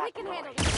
We can handle this.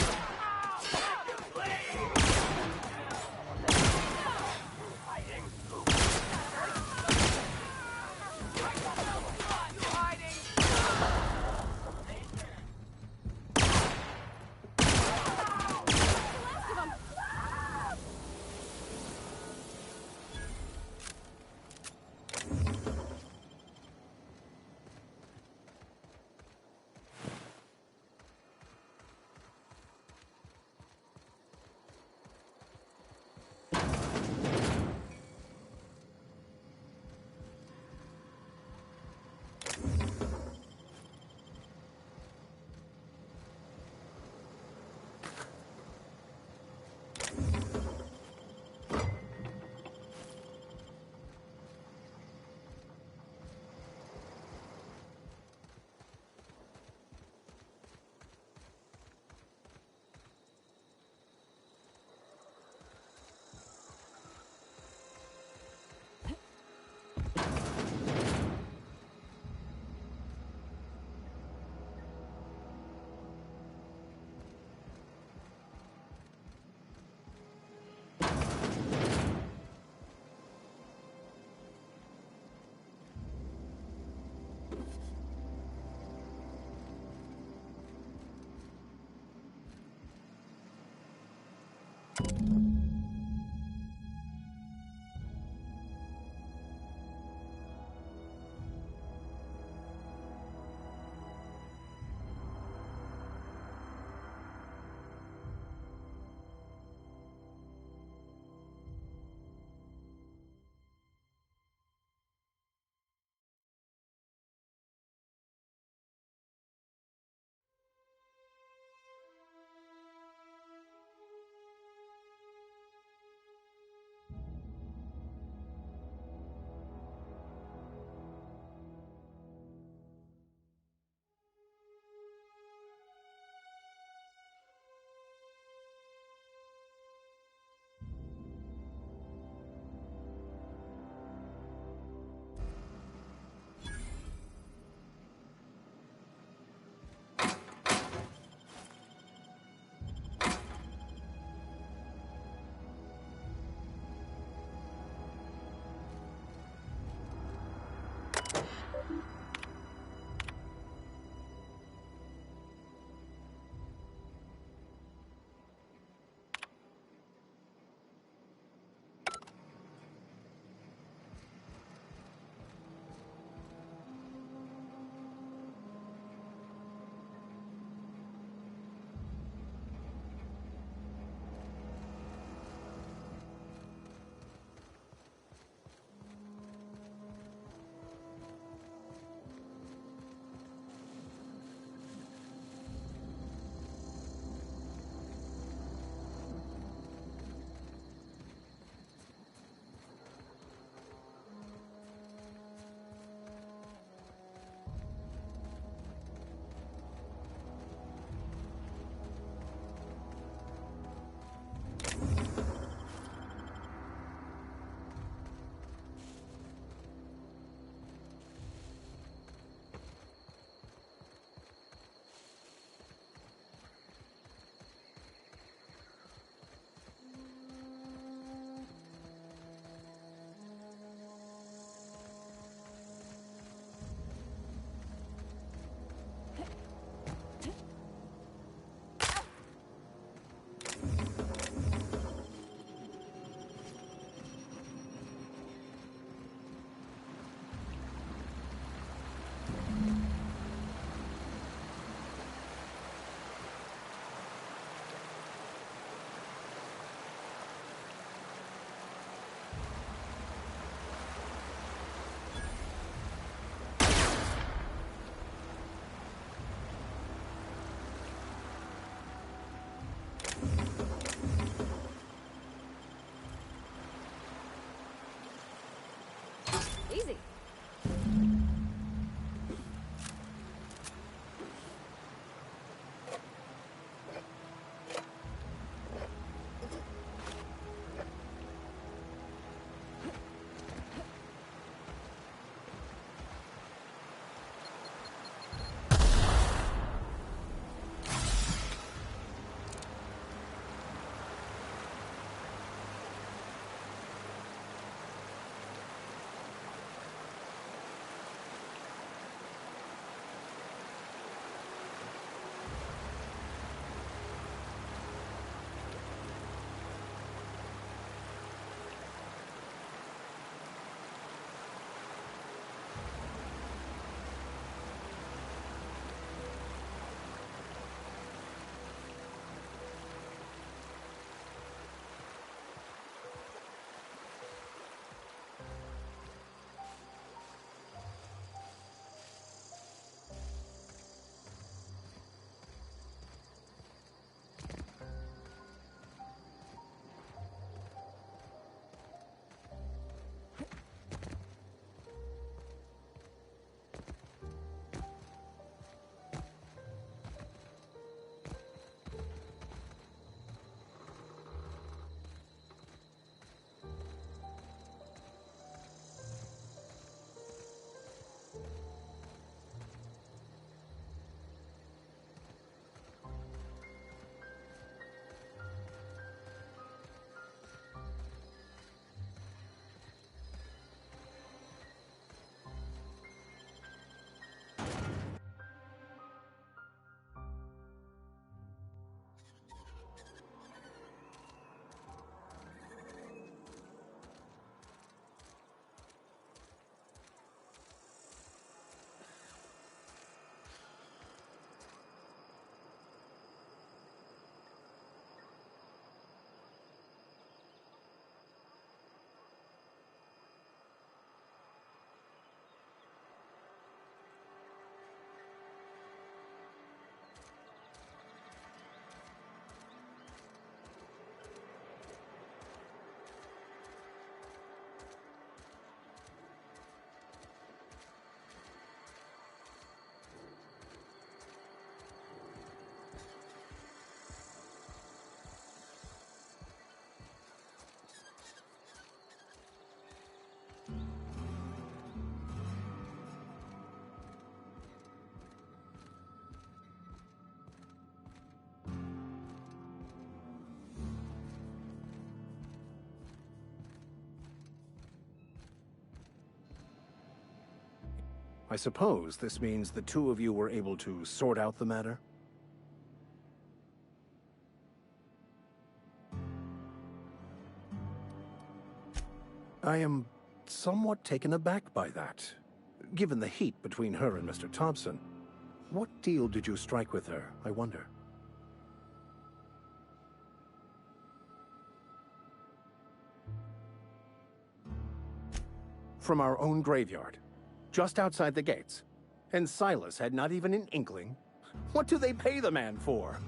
I suppose this means the two of you were able to sort out the matter? I am somewhat taken aback by that, given the heat between her and Mr. Thompson. What deal did you strike with her, I wonder? From our own graveyard, just outside the gates. And Silas had not even an inkling. What do they pay the man for?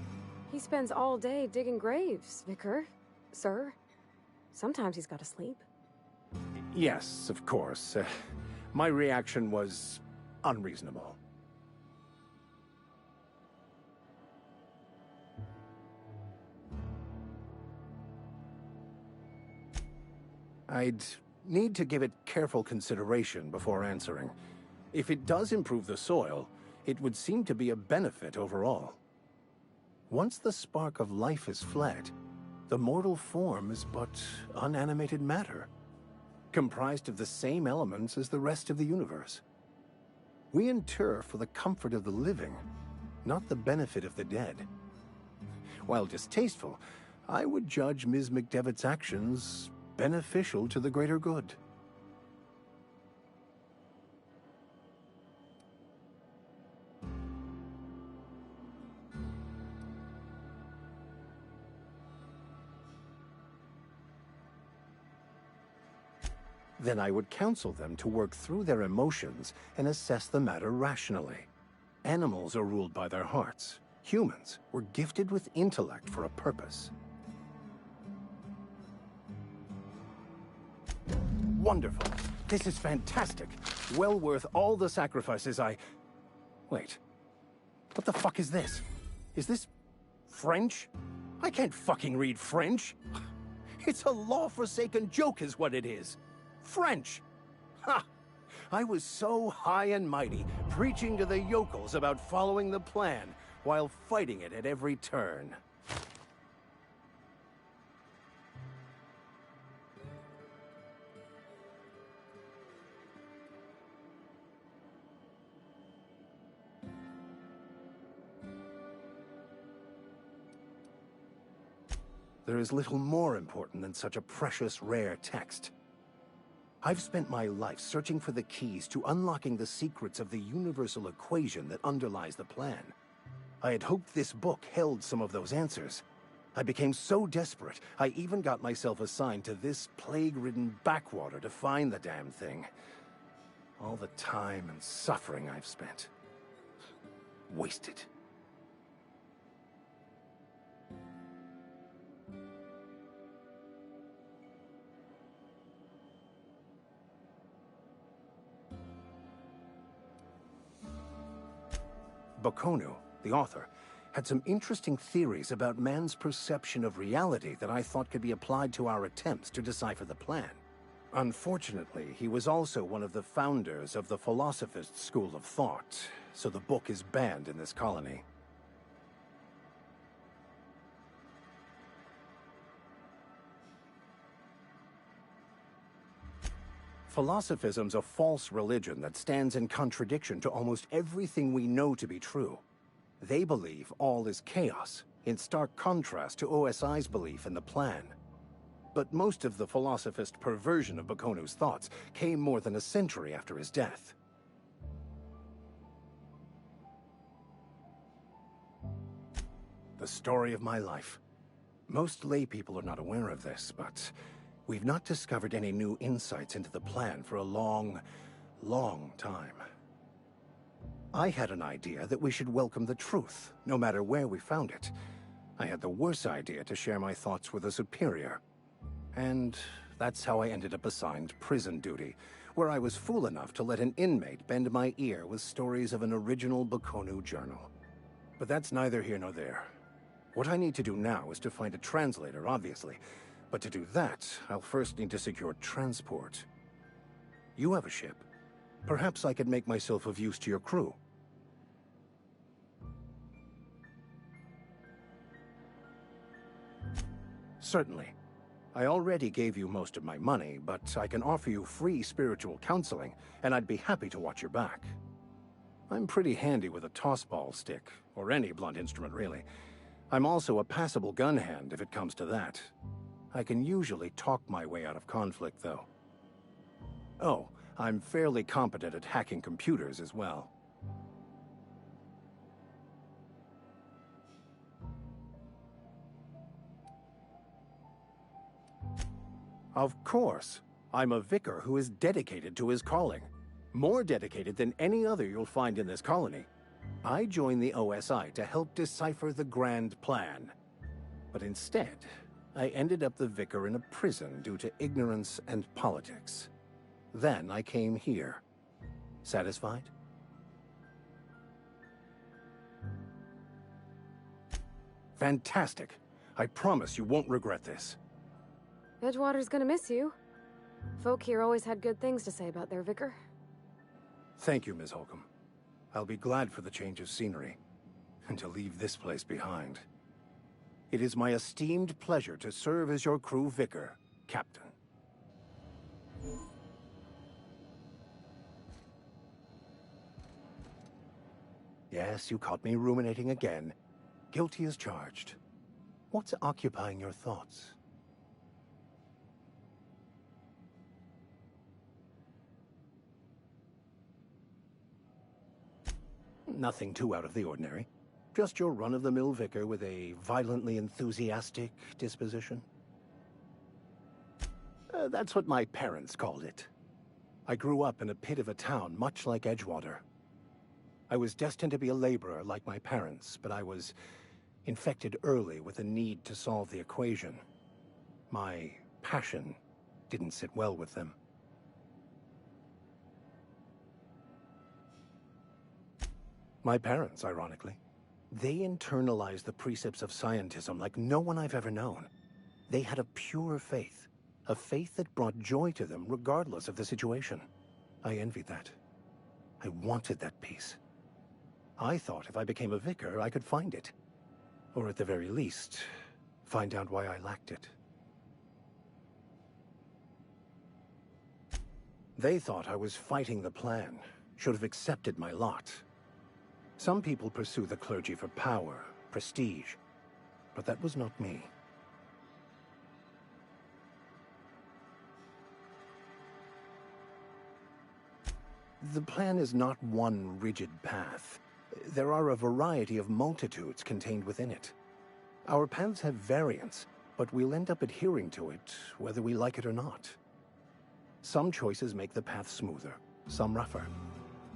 He spends all day digging graves, Vicar. Sir. Sometimes he's got to sleep. Yes, of course. My reaction was unreasonable. I'd need to give it careful consideration before answering. If it does improve the soil, it would seem to be a benefit overall. Once the spark of life is fled, the mortal form is but unanimated matter, comprised of the same elements as the rest of the universe. We inter for the comfort of the living, not the benefit of the dead. While distasteful, I would judge Ms. McDevitt's actions beneficial to the greater good. Then I would counsel them to work through their emotions and assess the matter rationally. Animals are ruled by their hearts. Humans were gifted with intellect for a purpose. Wonderful. This is fantastic. Well worth all the sacrifices I... Wait. What the fuck is this? Is this French? I can't fucking read French. It's a law-forsaken joke is what it is. French. Ha! I was so high and mighty, preaching to the yokels about following the plan, while fighting it at every turn. There is little more important than such a precious, rare text. I've spent my life searching for the keys to unlocking the secrets of the universal equation that underlies the plan. I had hoped this book held some of those answers. I became so desperate, I even got myself assigned to this plague-ridden backwater to find the damn thing. All the time and suffering I've spent. Wasted. Bakonu, the author, had some interesting theories about man's perception of reality that I thought could be applied to our attempts to decipher the plan. Unfortunately, he was also one of the founders of the Philosophist school of thought, so the book is banned in this colony. Philosophism's a false religion that stands in contradiction to almost everything we know to be true. They believe all is chaos, in stark contrast to OSI's belief in the plan. But most of the philosophist perversion of Bakonu's thoughts came more than a century after his death. The story of my life. Most lay people are not aware of this, but we've not discovered any new insights into the plan for a long, long time. I had an idea that we should welcome the truth, no matter where we found it. I had the worse idea to share my thoughts with a superior. And that's how I ended up assigned prison duty, where I was fool enough to let an inmate bend my ear with stories of an original Bakonu journal. But that's neither here nor there. What I need to do now is to find a translator, obviously. But to do that, I'll first need to secure transport. You have a ship. Perhaps I could make myself of use to your crew. Certainly. I already gave you most of my money, but I can offer you free spiritual counseling, and I'd be happy to watch your back. I'm pretty handy with a tossball stick, or any blunt instrument, really. I'm also a passable gun hand, if it comes to that. I can usually talk my way out of conflict, though. Oh, I'm fairly competent at hacking computers as well. Of course. I'm a vicar who is dedicated to his calling. More dedicated than any other you'll find in this colony. I joined the OSI to help decipher the grand plan. But instead, I ended up the vicar in a prison due to ignorance and politics. Then I came here. Satisfied? Fantastic. I promise you won't regret this. Edgewater's gonna miss you. Folk here always had good things to say about their vicar. Thank you, Ms. Holcomb. I'll be glad for the change of scenery, and to leave this place behind. It is my esteemed pleasure to serve as your crew vicar, Captain. Yes, you caught me ruminating again. Guilty as charged. What's occupying your thoughts? Nothing too out of the ordinary. Just your run-of-the-mill vicar with a violently enthusiastic disposition. That's what my parents called it. I grew up in a pit of a town much like Edgewater. I was destined to be a laborer like my parents, but I was infected early with a need to solve the equation. My passion didn't sit well with them. My parents, ironically. They internalized the precepts of scientism like no one I've ever known. They had a pure faith, a faith that brought joy to them regardless of the situation. I envied that. I wanted that peace. I thought if I became a vicar, I could find it. Or at the very least, find out why I lacked it. They thought I was fighting the plan, should have accepted my lot. Some people pursue the clergy for power, prestige, but that was not me. The plan is not one rigid path. There are a variety of multitudes contained within it. Our paths have variance, but we'll end up adhering to it, whether we like it or not. Some choices make the path smoother, some rougher.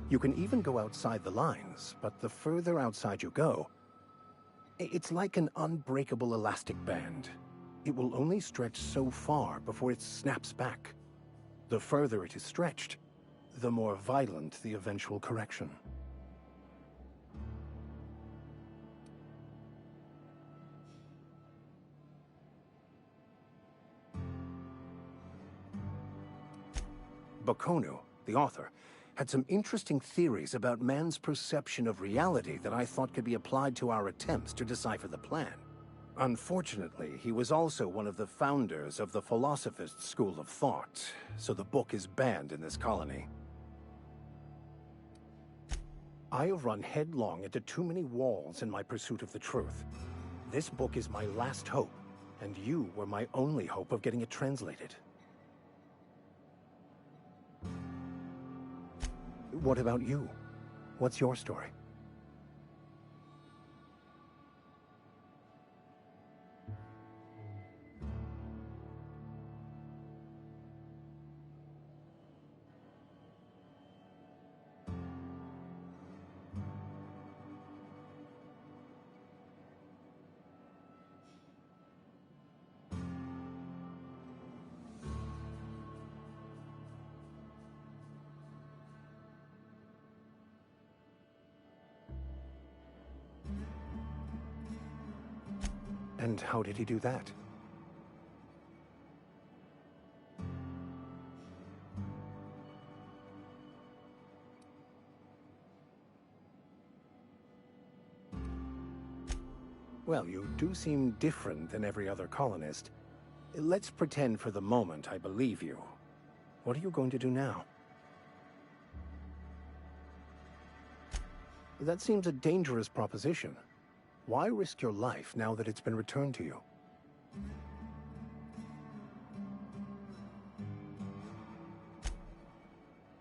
You can even go outside the lines, but the further outside you go, it's like an unbreakable elastic band. It will only stretch so far before it snaps back. The further it is stretched, the more violent the eventual correction. Bakonu, the author, had some interesting theories about man's perception of reality that I thought could be applied to our attempts to decipher the plan. Unfortunately, he was also one of the founders of the Philosophist school of thought, so the book is banned in this colony. I have run headlong into too many walls in my pursuit of the truth. This book is my last hope, and you were my only hope of getting it translated. What about you? What's your story? And how did he do that? Well, you do seem different than every other colonist. Let's pretend for the moment I believe you. What are you going to do now? That seems a dangerous proposition. Why risk your life now that it's been returned to you?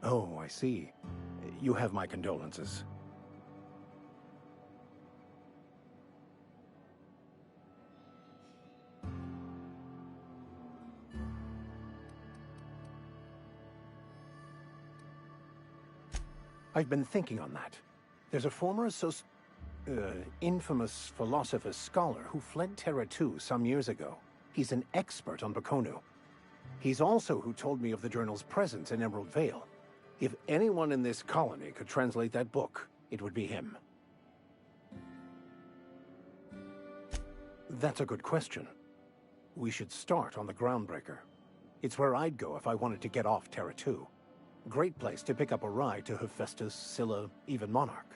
Oh, I see. You have my condolences. I've been thinking on that. There's a former infamous philosopher scholar who fled Terra 2 some years ago. He's an expert on Bakonu. He's also who told me of the journal's presence in Emerald Vale. If anyone in this colony could translate that book, it would be him. That's a good question. We should start on the Groundbreaker. It's where I'd go if I wanted to get off Terra 2. Great place to pick up a ride to Hephaestus, Scylla, even Monarch.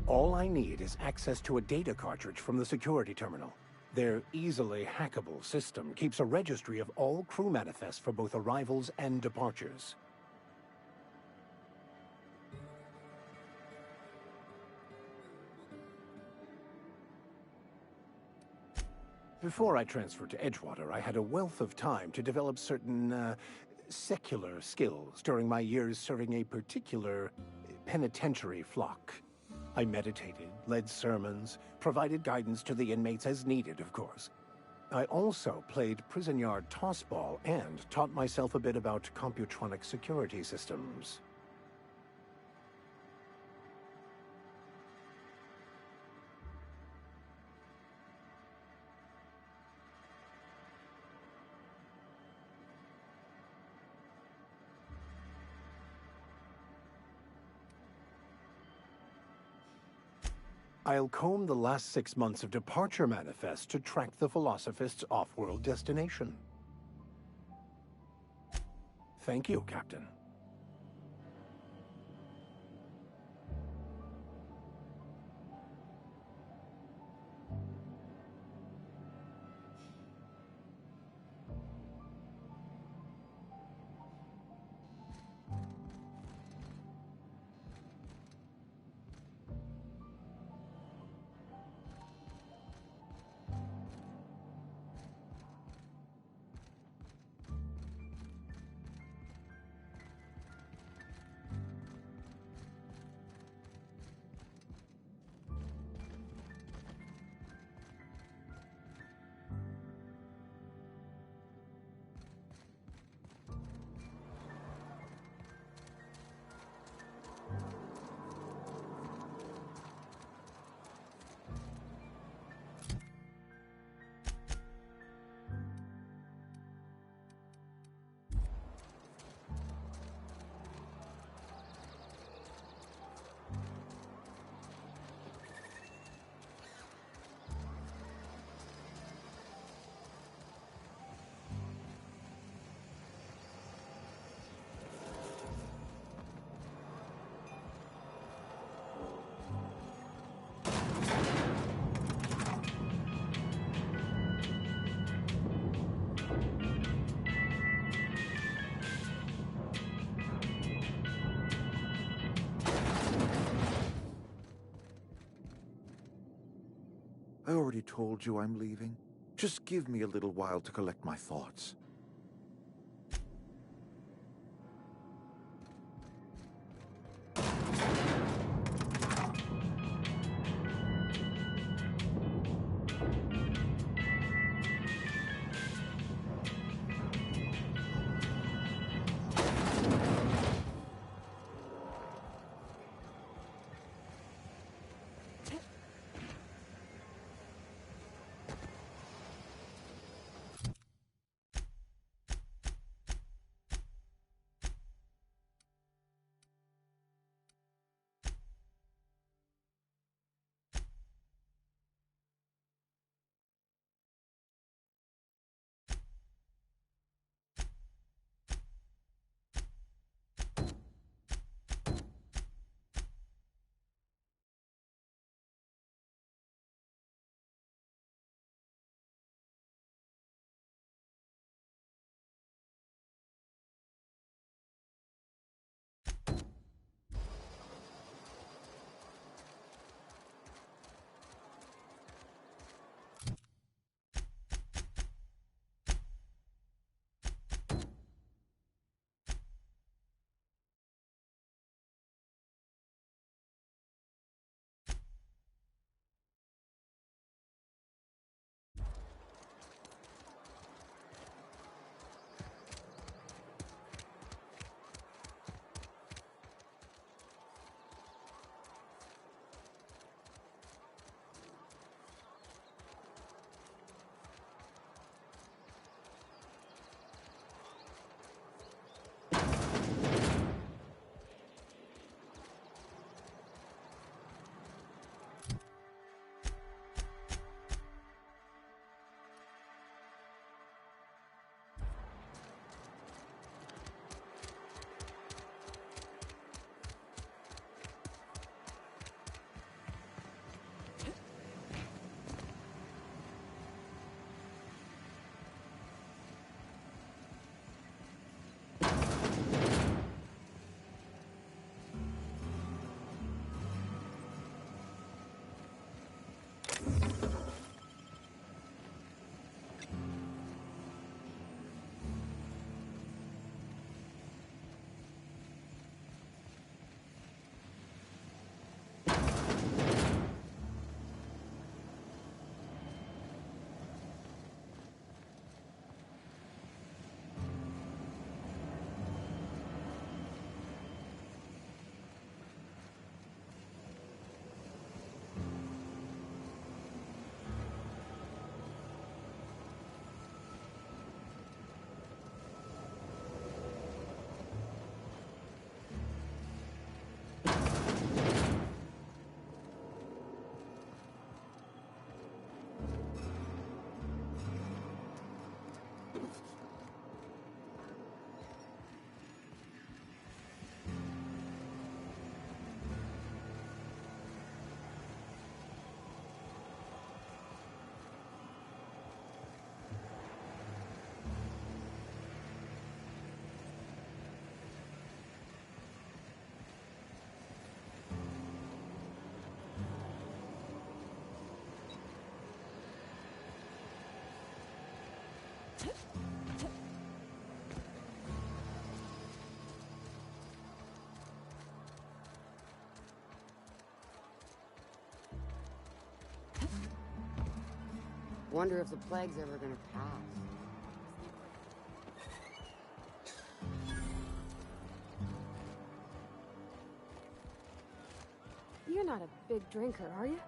All I need is access to a data cartridge from the security terminal. Their easily hackable system keeps a registry of all crew manifests for both arrivals and departures. Before I transferred to Edgewater, I had a wealth of time to develop certain, secular skills during my years serving a particular penitentiary flock. I meditated, led sermons, provided guidance to the inmates as needed, of course. I also played prison yard tossball and taught myself a bit about computronic security systems. I'll comb the last 6 months of departure manifests to track the Philosophist's off-world destination. Thank you, Captain. I already told you I'm leaving. Just give me a little while to collect my thoughts. Wonder if the plague's ever gonna pass. You're not a big drinker, are you?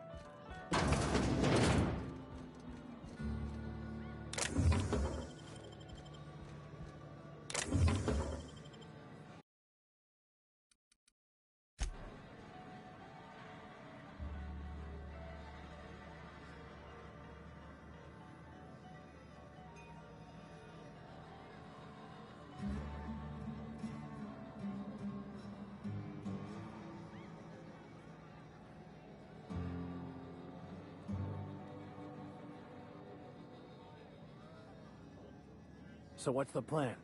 So what's the plan?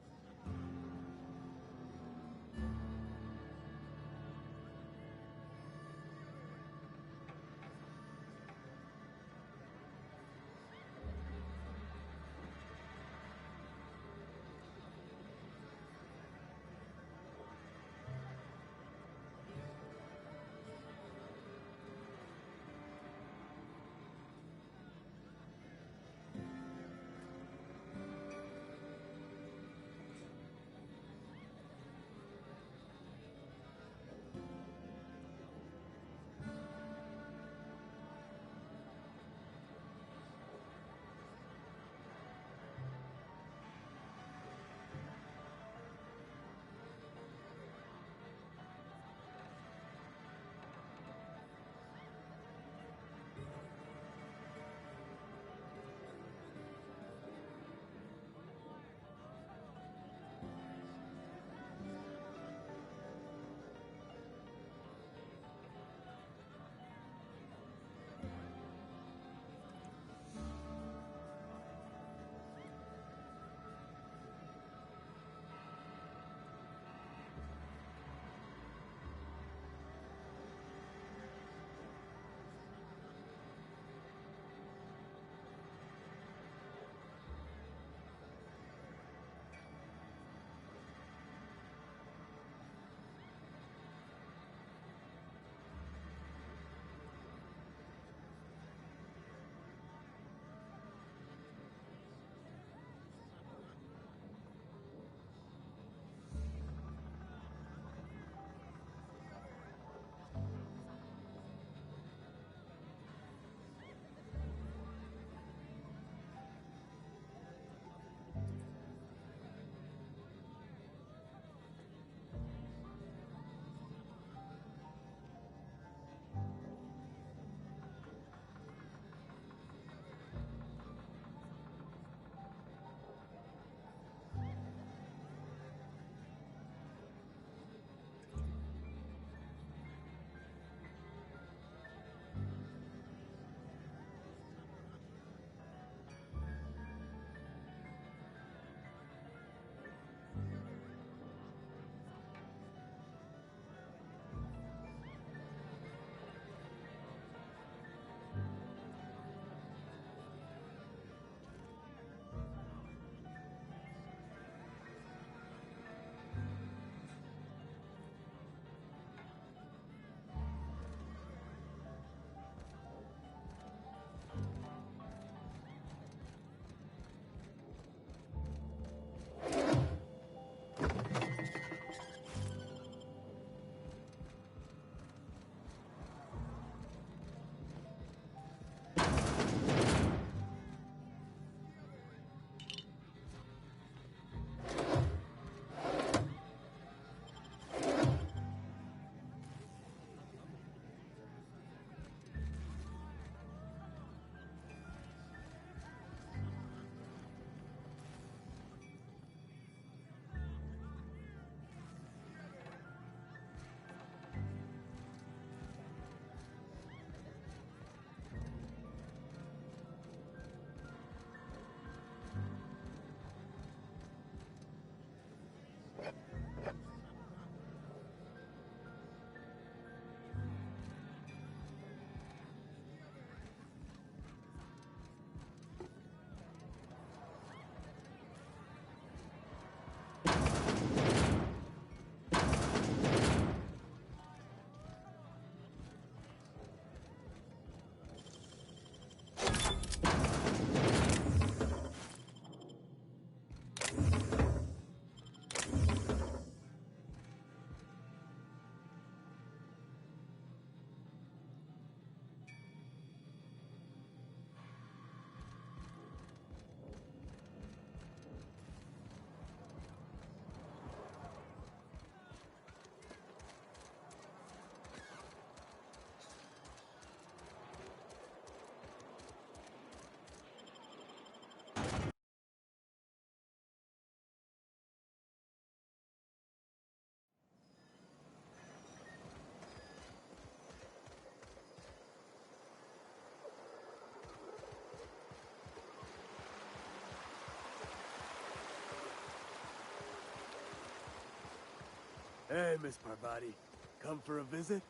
Hey, Miss Parvati. Come for a visit?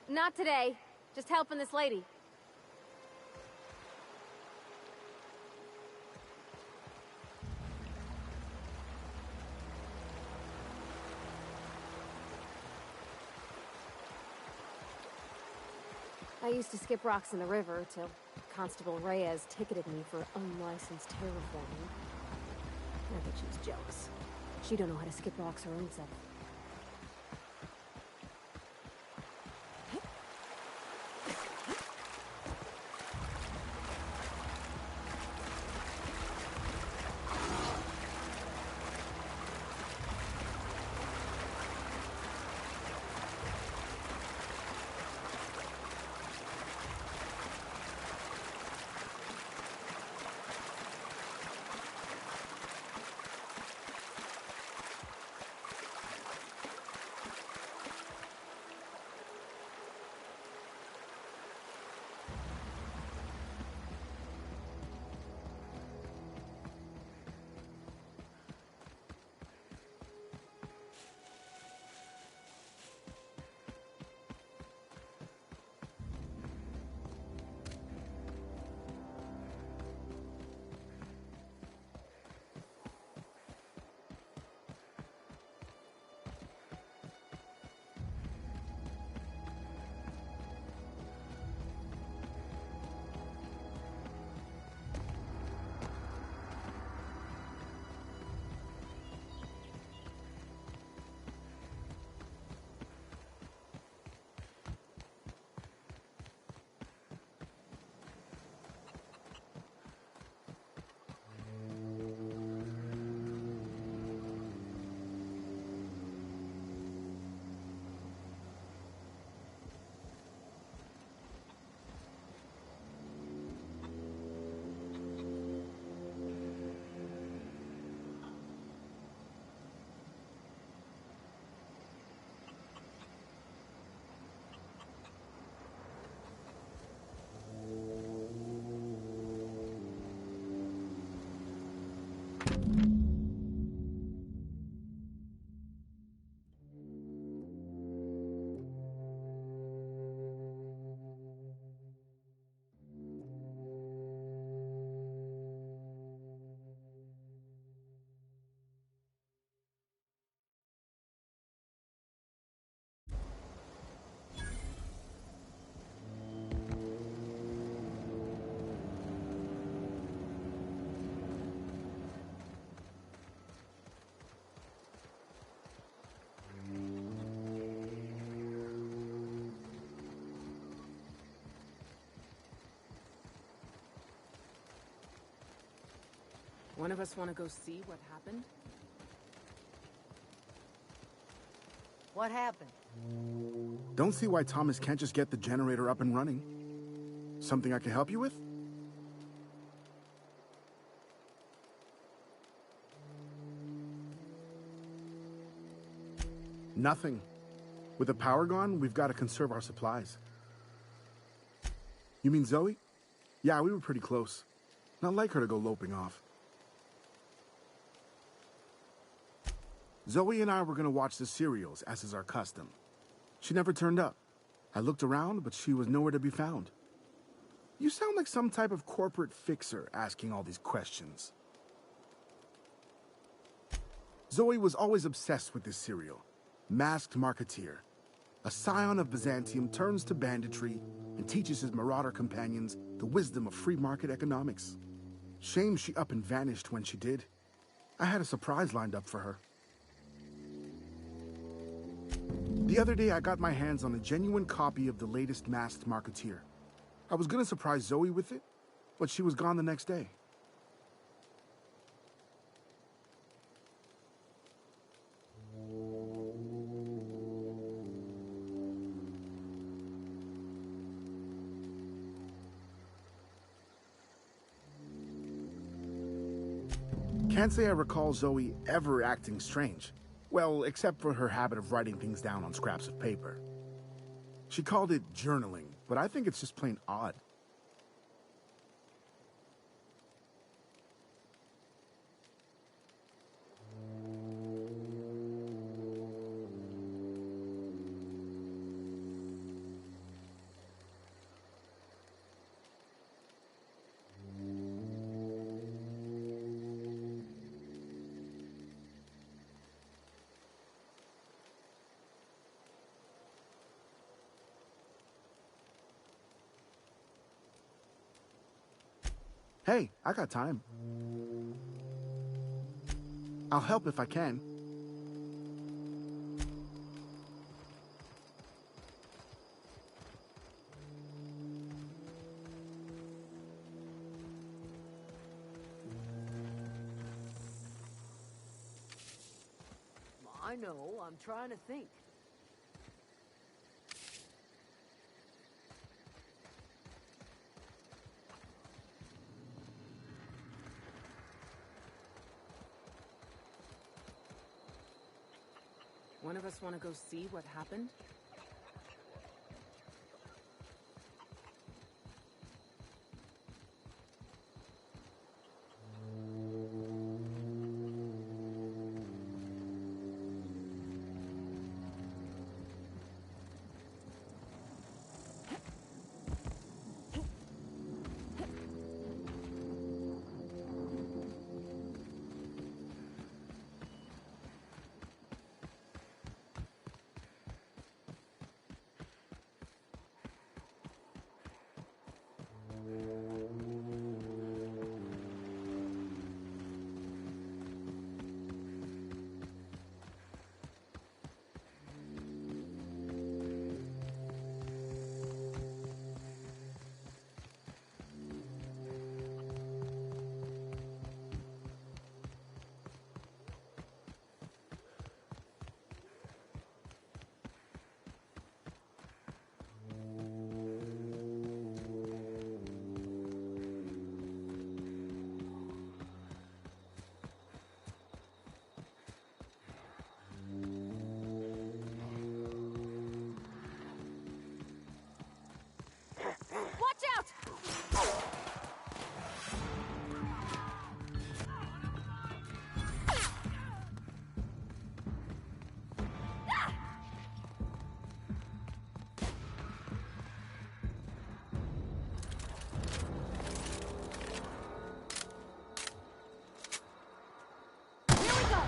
Not today. Just helping this lady. I used to skip rocks in the river till Constable Reyes ticketed me for unlicensed terraforming. I bet she was jealous. She don't know how to skip rocks her own self. One of us want to go see what happened? What happened? Don't see why Thomas can't just get the generator up and running. Something I can help you with? Nothing. With the power gone, we've got to conserve our supplies. You mean Zoe? Yeah, we were pretty close. Not like her to go loping off. Zoe and I were going to watch the serials, as is our custom. She never turned up. I looked around, but she was nowhere to be found. You sound like some type of corporate fixer asking all these questions. Zoe was always obsessed with this serial. Masked Marketeer. A scion of Byzantium turns to banditry and teaches his marauder companions the wisdom of free market economics. Shame she up and vanished when she did. I had a surprise lined up for her. The other day, I got my hands on a genuine copy of the latest Masked Marketeer. I was gonna surprise Zoe with it, but she was gone the next day. Can't say I recall Zoe ever acting strange. Well, except for her habit of writing things down on scraps of paper. She called it journaling, but I think it's just plain odd. Hey, I got time. I'll help if I can. I know, I'm trying to think. One of us want to go see what happened? Watch out! Here we go!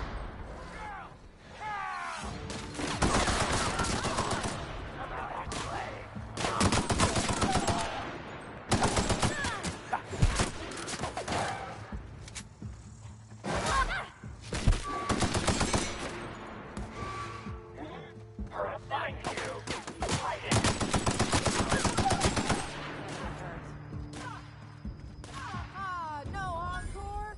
Ah, no encore?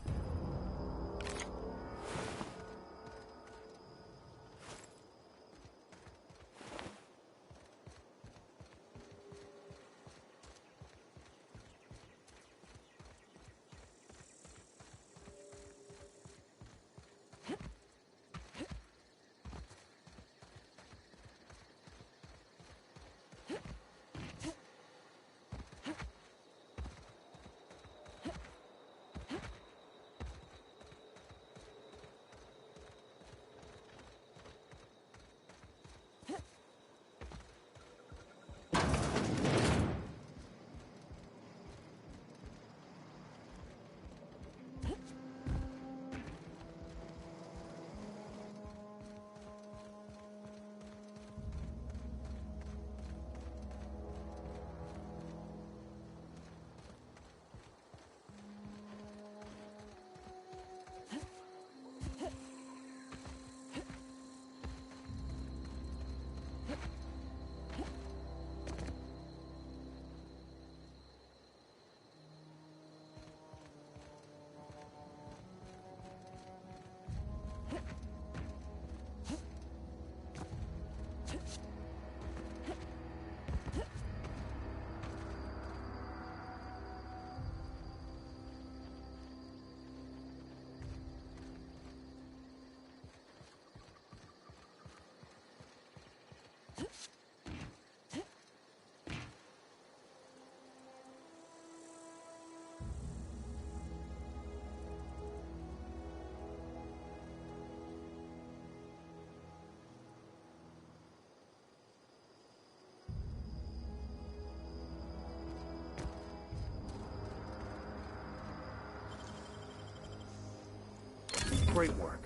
Great work.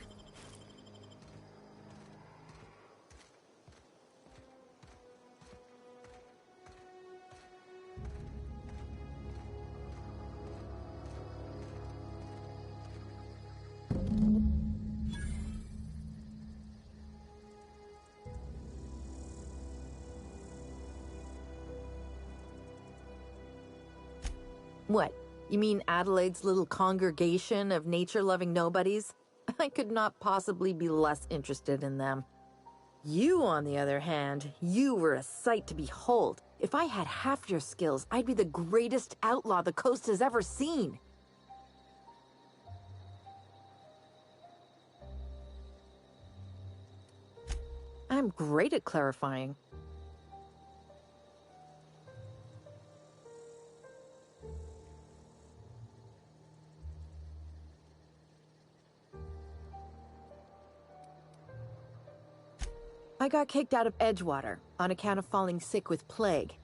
What? You mean Adelaide's little congregation of nature-loving nobodies? I could not possibly be less interested in them. You, on the other hand, you were a sight to behold. If I had half your skills, I'd be the greatest outlaw the coast has ever seen. I'm great at clarifying. I got kicked out of Edgewater on account of falling sick with plague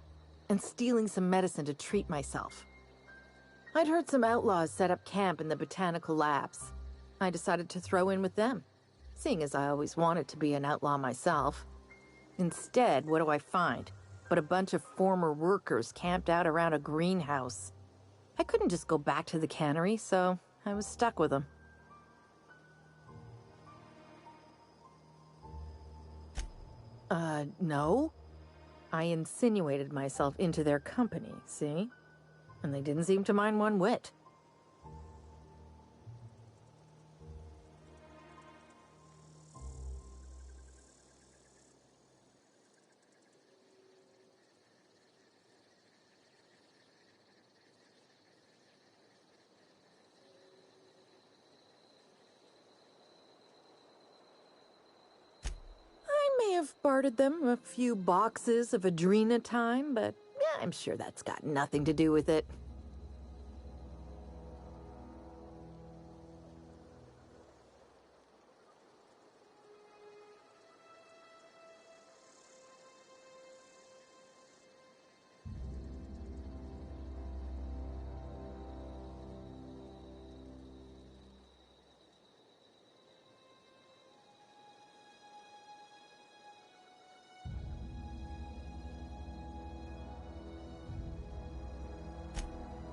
and stealing some medicine to treat myself. I'd heard some outlaws set up camp in the botanical labs. I decided to throw in with them, seeing as I always wanted to be an outlaw myself. Instead, what do I find? But a bunch of former workers camped out around a greenhouse. I couldn't just go back to the cannery, so I was stuck with them. No. I insinuated myself into their company, see? And they didn't seem to mind one whit. I may have bartered them a few boxes of Adrena time, but yeah, I'm sure that's got nothing to do with it.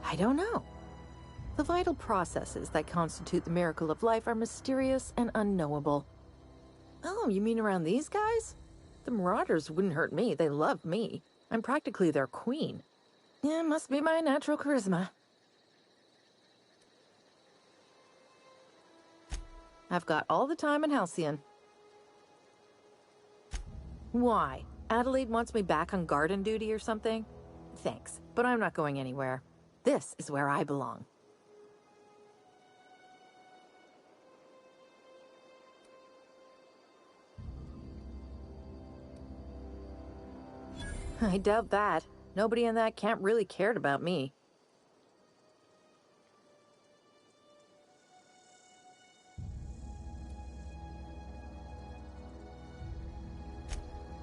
I don't know. The vital processes that constitute the miracle of life are mysterious and unknowable. Oh, you mean around these guys? The Marauders wouldn't hurt me. They love me. I'm practically their queen. Yeah, must be my natural charisma. I've got all the time in Halcyon. Why? Adelaide wants me back on garden duty or something? Thanks, but I'm not going anywhere. This is where I belong. I doubt that. Nobody in that camp really cared about me.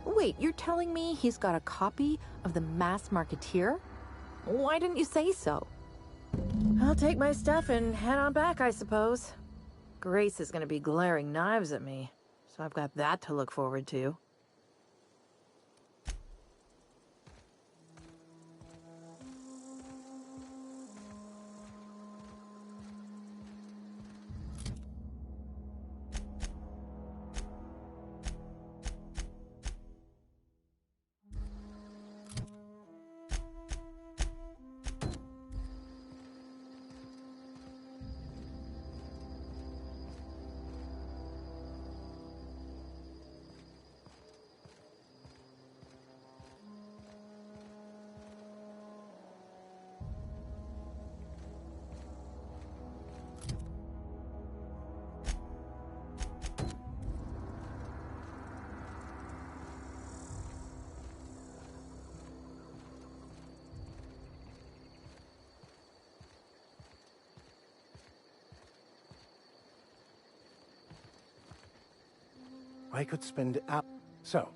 Wait, you're telling me he's got a copy of the Mass Marketeer? Why didn't you say so? I'll take my stuff and head on back, I suppose. Grace is going to be glaring knives at me, so I've got that to look forward to. I could spend hours. So,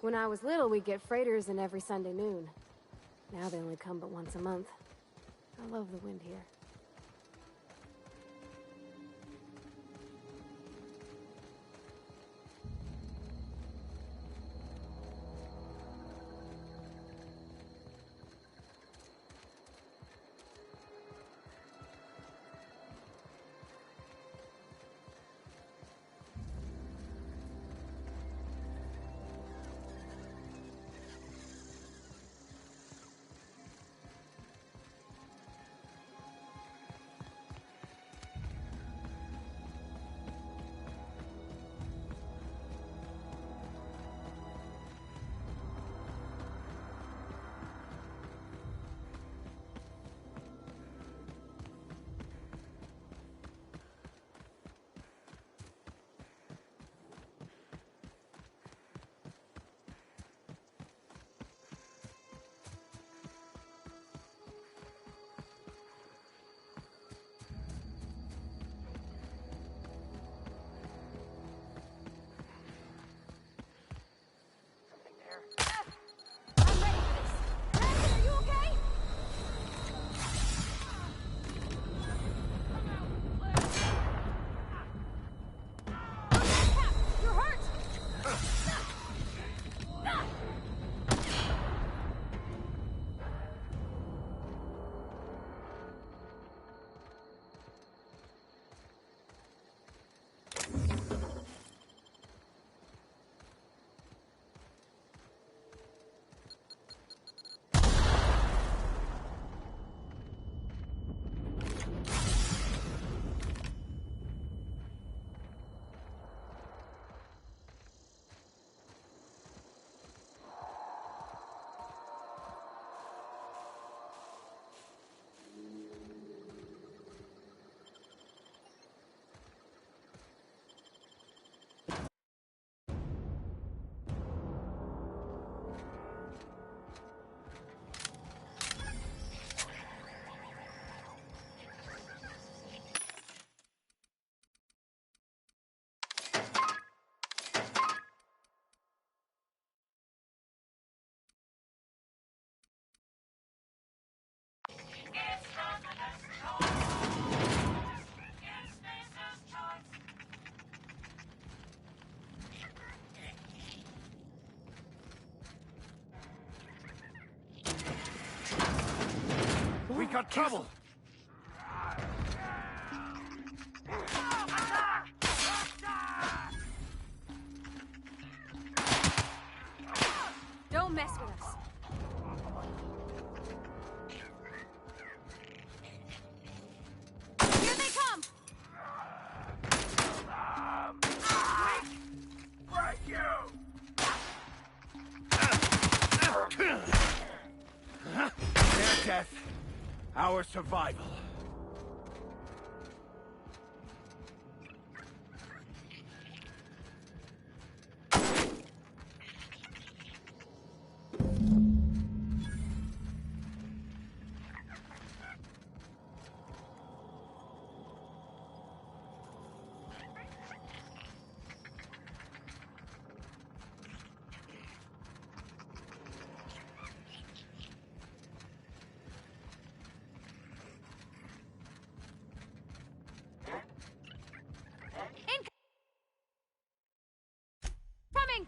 When I was little, we'd get freighters in every Sunday noon. Now they only come but once a month. I love the wind here. We got trouble! Don't mess with us. Here they come! Right, you! Their death, our survival. Coming!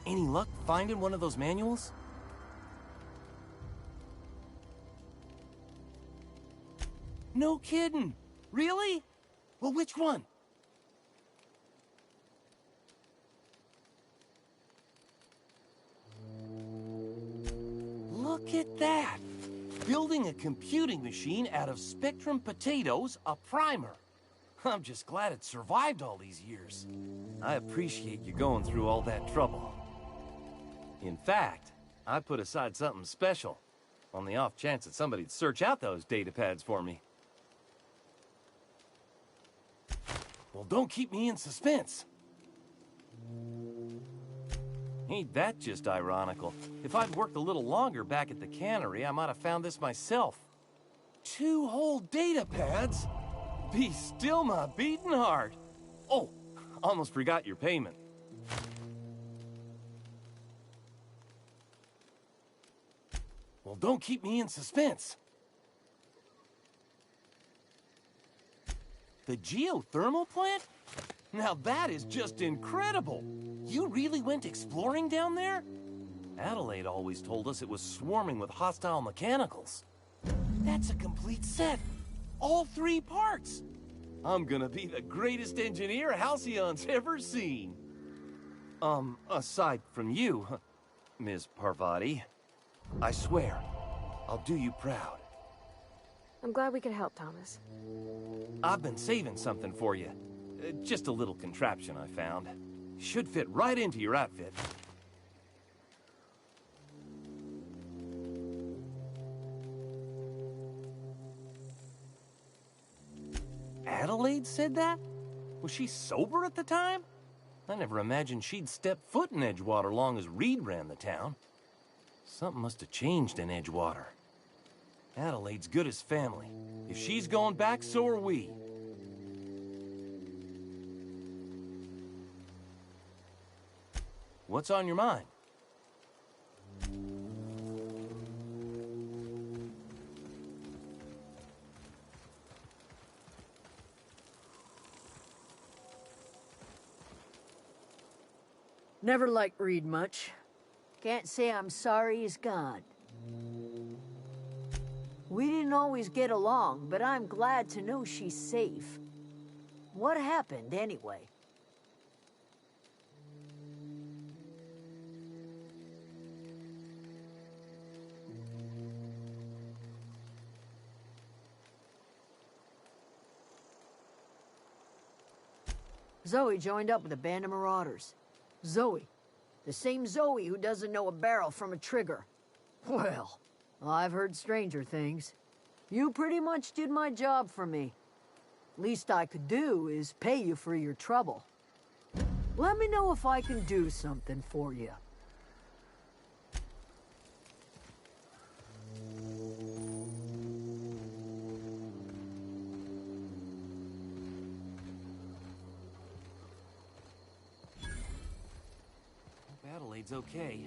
Any luck finding one of those manuals? No kidding. Really? Well, which one? Look at that. Building a computing machine out of Spectrum potatoes, a primer. I'm just glad it survived all these years. I appreciate you going through all that trouble. In fact, I put aside something special. On the off chance that somebody'd search out those data pads for me. Well, don't keep me in suspense. Ain't that just ironical? If I'd worked a little longer back at the cannery, I might have found this myself. 2 whole data pads? Be still my beating heart. Oh, almost forgot your payment. Well, don't keep me in suspense. The geothermal plant? Now that is just incredible! You really went exploring down there? Adelaide always told us it was swarming with hostile mechanicals. That's a complete set! All 3 parts! I'm gonna be the greatest engineer Halcyon's ever seen. Aside from you, Ms. Parvati, I swear, I'll do you proud. I'm glad we could help, Thomas. I've been saving something for you. Just a little contraption I found. Should fit right into your outfit. Adelaide said that? Was she sober at the time? I never imagined she'd step foot in Edgewater long as Reed ran the town. Something must have changed in Edgewater. Adelaide's good as family. If she's going back, so are we. What's on your mind? Never liked Reed much. Can't say I'm sorry he's gone. We didn't always get along, but I'm glad to know she's safe. What happened, anyway? Zoe joined up with a band of marauders. Zoe. The same Zoe who doesn't know a barrel from a trigger. Well, I've heard stranger things. You pretty much did my job for me. Least I could do is pay you for your trouble. Let me know if I can do something for you. Hope Adelaide's okay.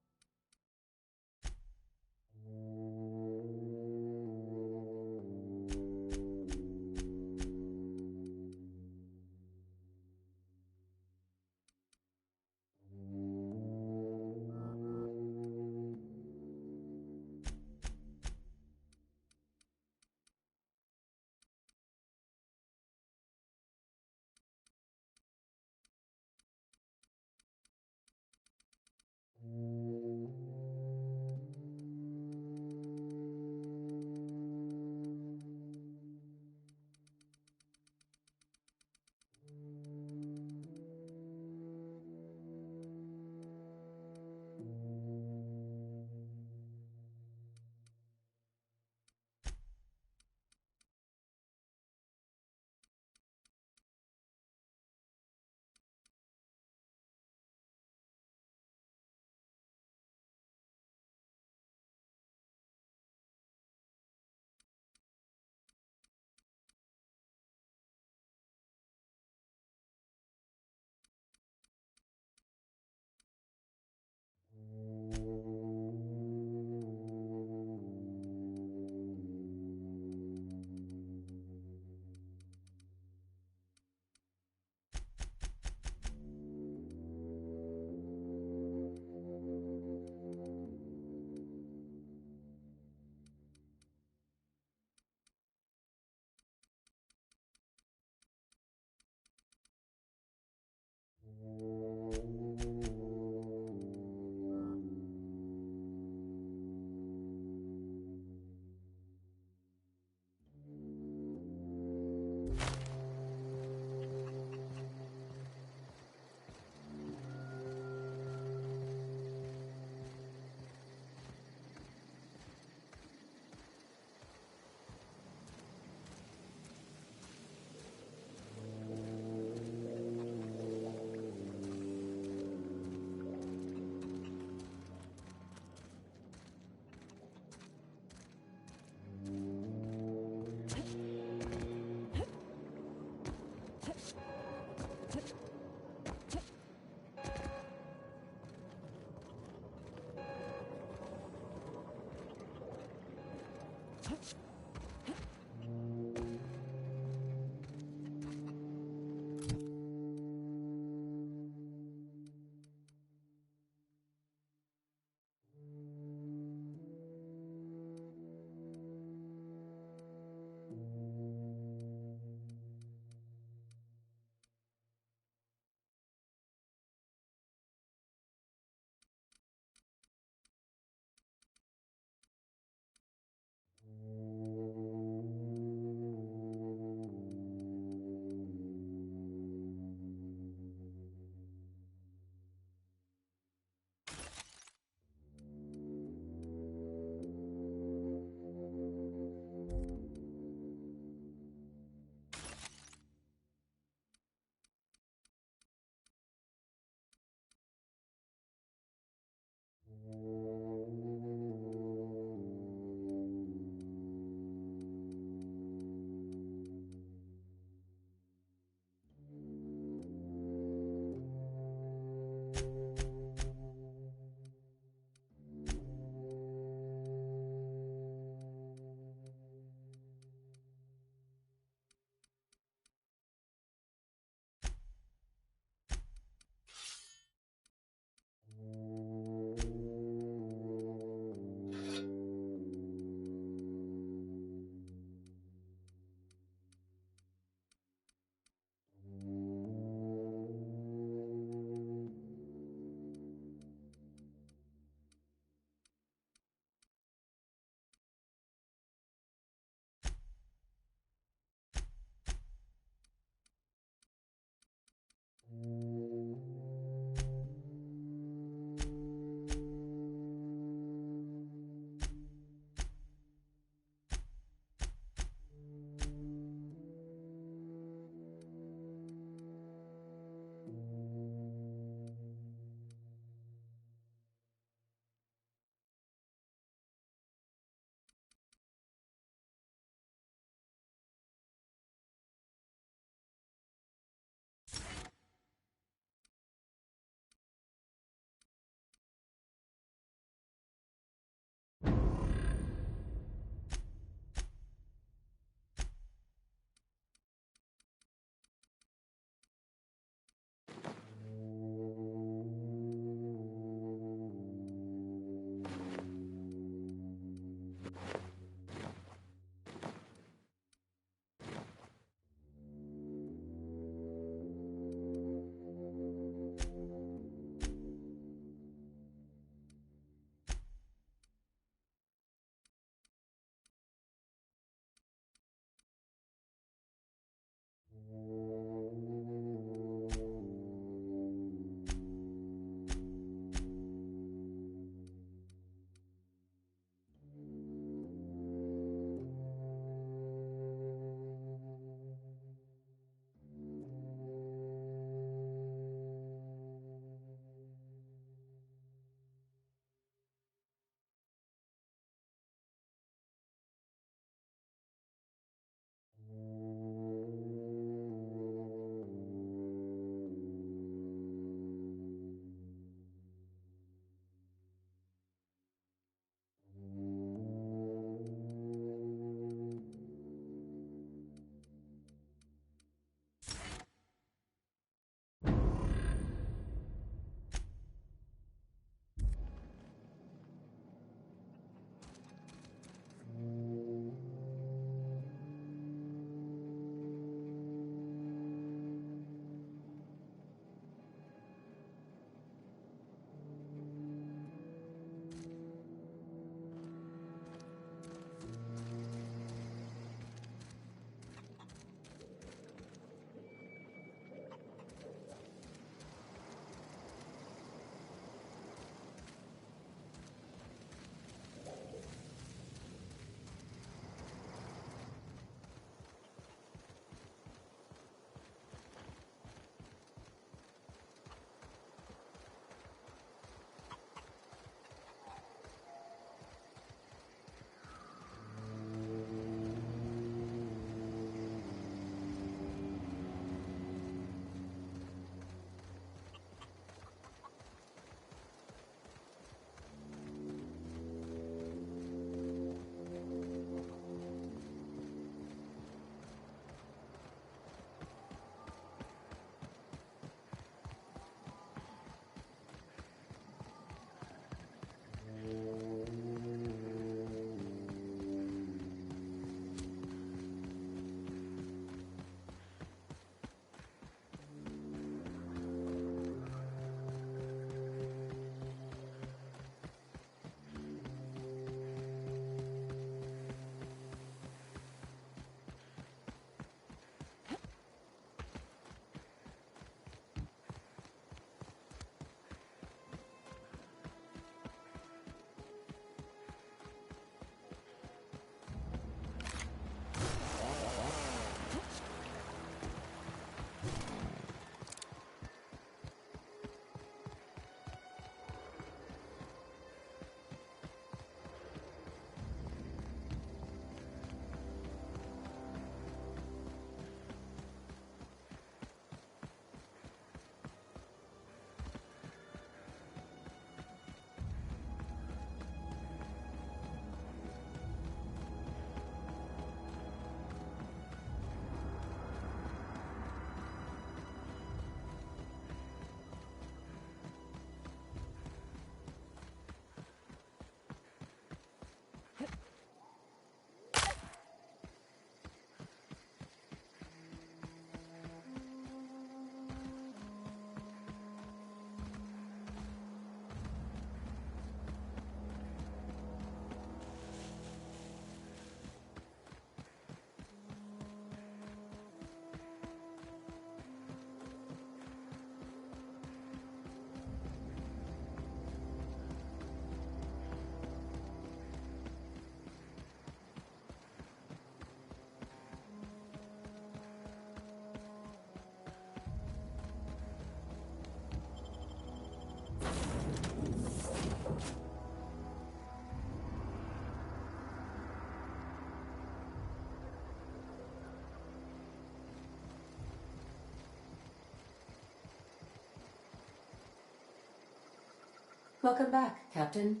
Welcome back, Captain.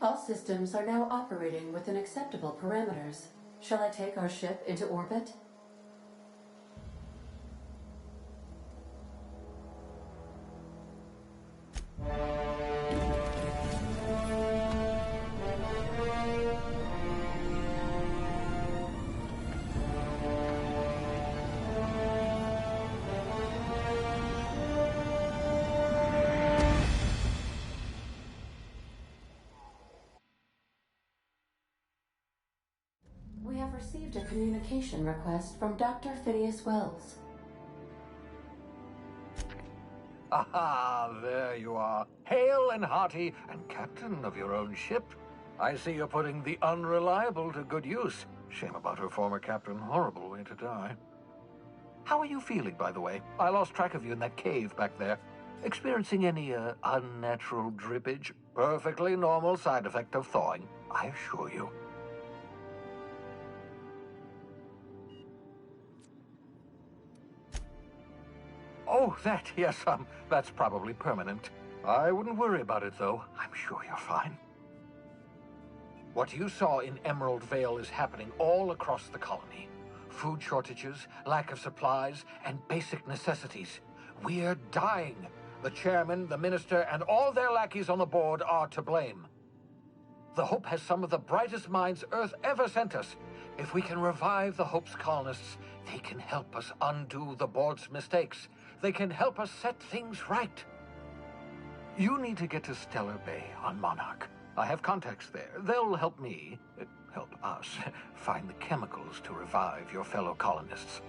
All systems are now operating within acceptable parameters. Shall I take our ship into orbit? We have received a communication request from Dr. Phineas Wells. Aha, there you are. Hale and hearty, and captain of your own ship. I see you're putting the Unreliable to good use. Shame about her former captain. Horrible way to die. How are you feeling, by the way? I lost track of you in that cave back there. Experiencing any, unnatural drippage? Perfectly normal side effect of thawing, I assure you. Oh, that, yes, that's probably permanent. I wouldn't worry about it, though. I'm sure you're fine. What you saw in Emerald Vale is happening all across the colony. Food shortages, lack of supplies, and basic necessities. We're dying. The chairman, the minister, and all their lackeys on the board are to blame. The Hope has some of the brightest minds Earth ever sent us. If we can revive the Hope's colonists, they can help us undo the board's mistakes. They can help us set things right. You need to get to Stellar Bay on Monarch. I have contacts there. They'll help me, help us, find the chemicals to revive your fellow colonists.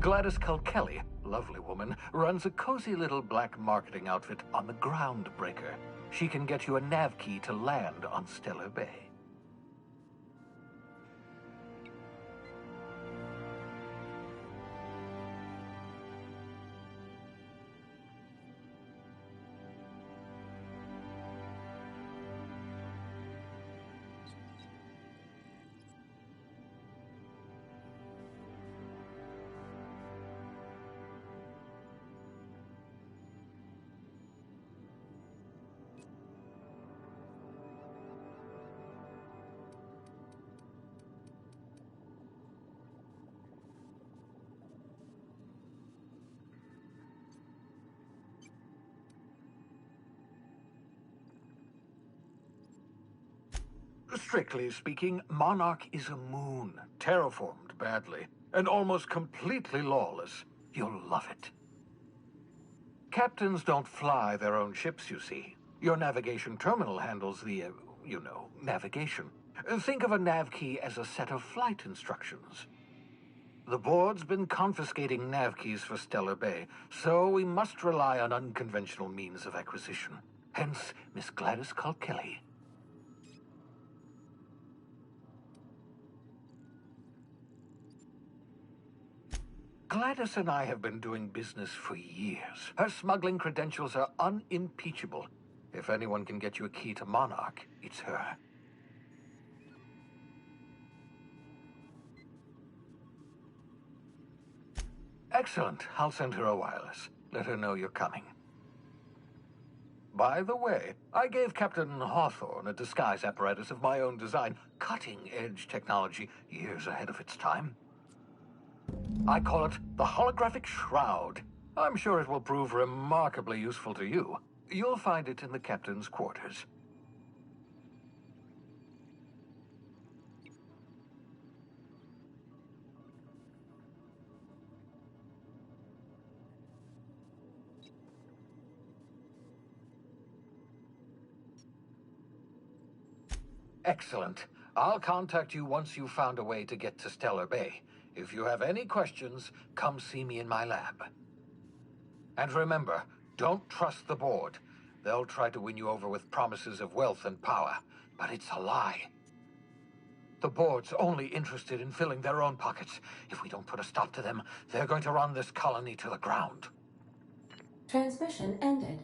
Gladys Kelly, lovely woman, runs a cozy little black marketing outfit on the Groundbreaker. She can get you a nav key to land on Stellar Bay. Strictly speaking, Monarch is a moon, terraformed badly, and almost completely lawless. You'll love it. Captains don't fly their own ships, you see. Your navigation terminal handles the, navigation. Think of a nav key as a set of flight instructions. The board's been confiscating nav keys for Stellar Bay, so we must rely on unconventional means of acquisition. Hence, Miss Gladys Kelly. Gladys and I have been doing business for years. Her smuggling credentials are unimpeachable. If anyone can get you a key to Monarch, it's her. Excellent. I'll send her a wireless. Let her know you're coming. By the way, I gave Captain Hawthorne a disguise apparatus of my own design, cutting-edge technology, years ahead of its time. I call it the Holographic Shroud. I'm sure it will prove remarkably useful to you. You'll find it in the captain's quarters. Excellent. I'll contact you once you've found a way to get to Stellar Bay. If you have any questions, come see me in my lab. And remember, don't trust the board. They'll try to win you over with promises of wealth and power, but it's a lie. The board's only interested in filling their own pockets. If we don't put a stop to them, they're going to run this colony to the ground. Transmission ended.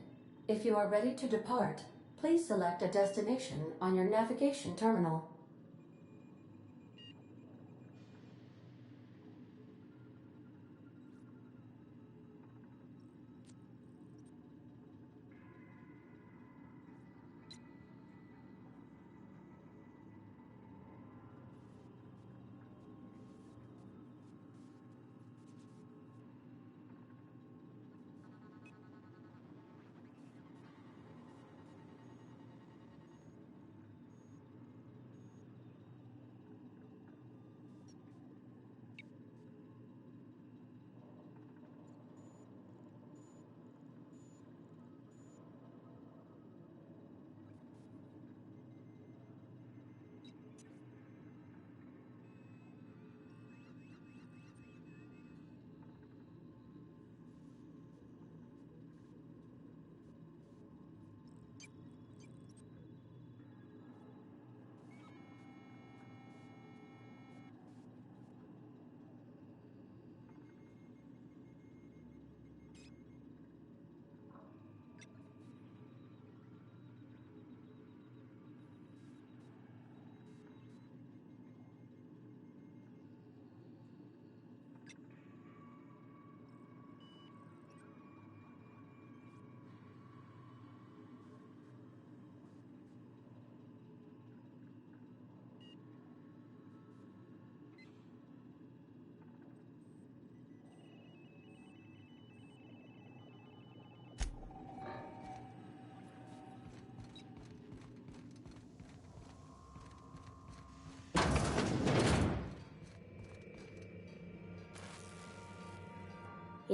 If you are ready to depart, please select a destination on your navigation terminal.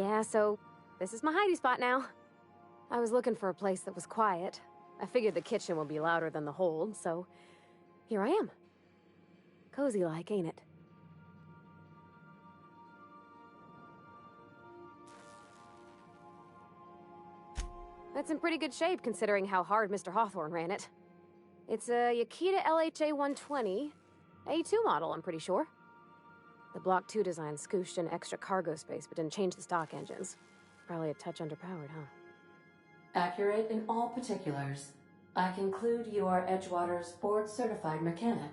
Yeah, so this is my hidey spot now. I was looking for a place that was quiet. I figured the kitchen would be louder than the hold, so here I am. Cozy-like, ain't it? That's in pretty good shape considering how hard Mr. Hawthorne ran it. It's a Yakita LHA 120, A2 model, I'm pretty sure. The Block 2 design scooshed in extra cargo space but didn't change the stock engines. Probably a touch underpowered, huh? Accurate in all particulars. I conclude you are Edgewater's board-certified mechanic.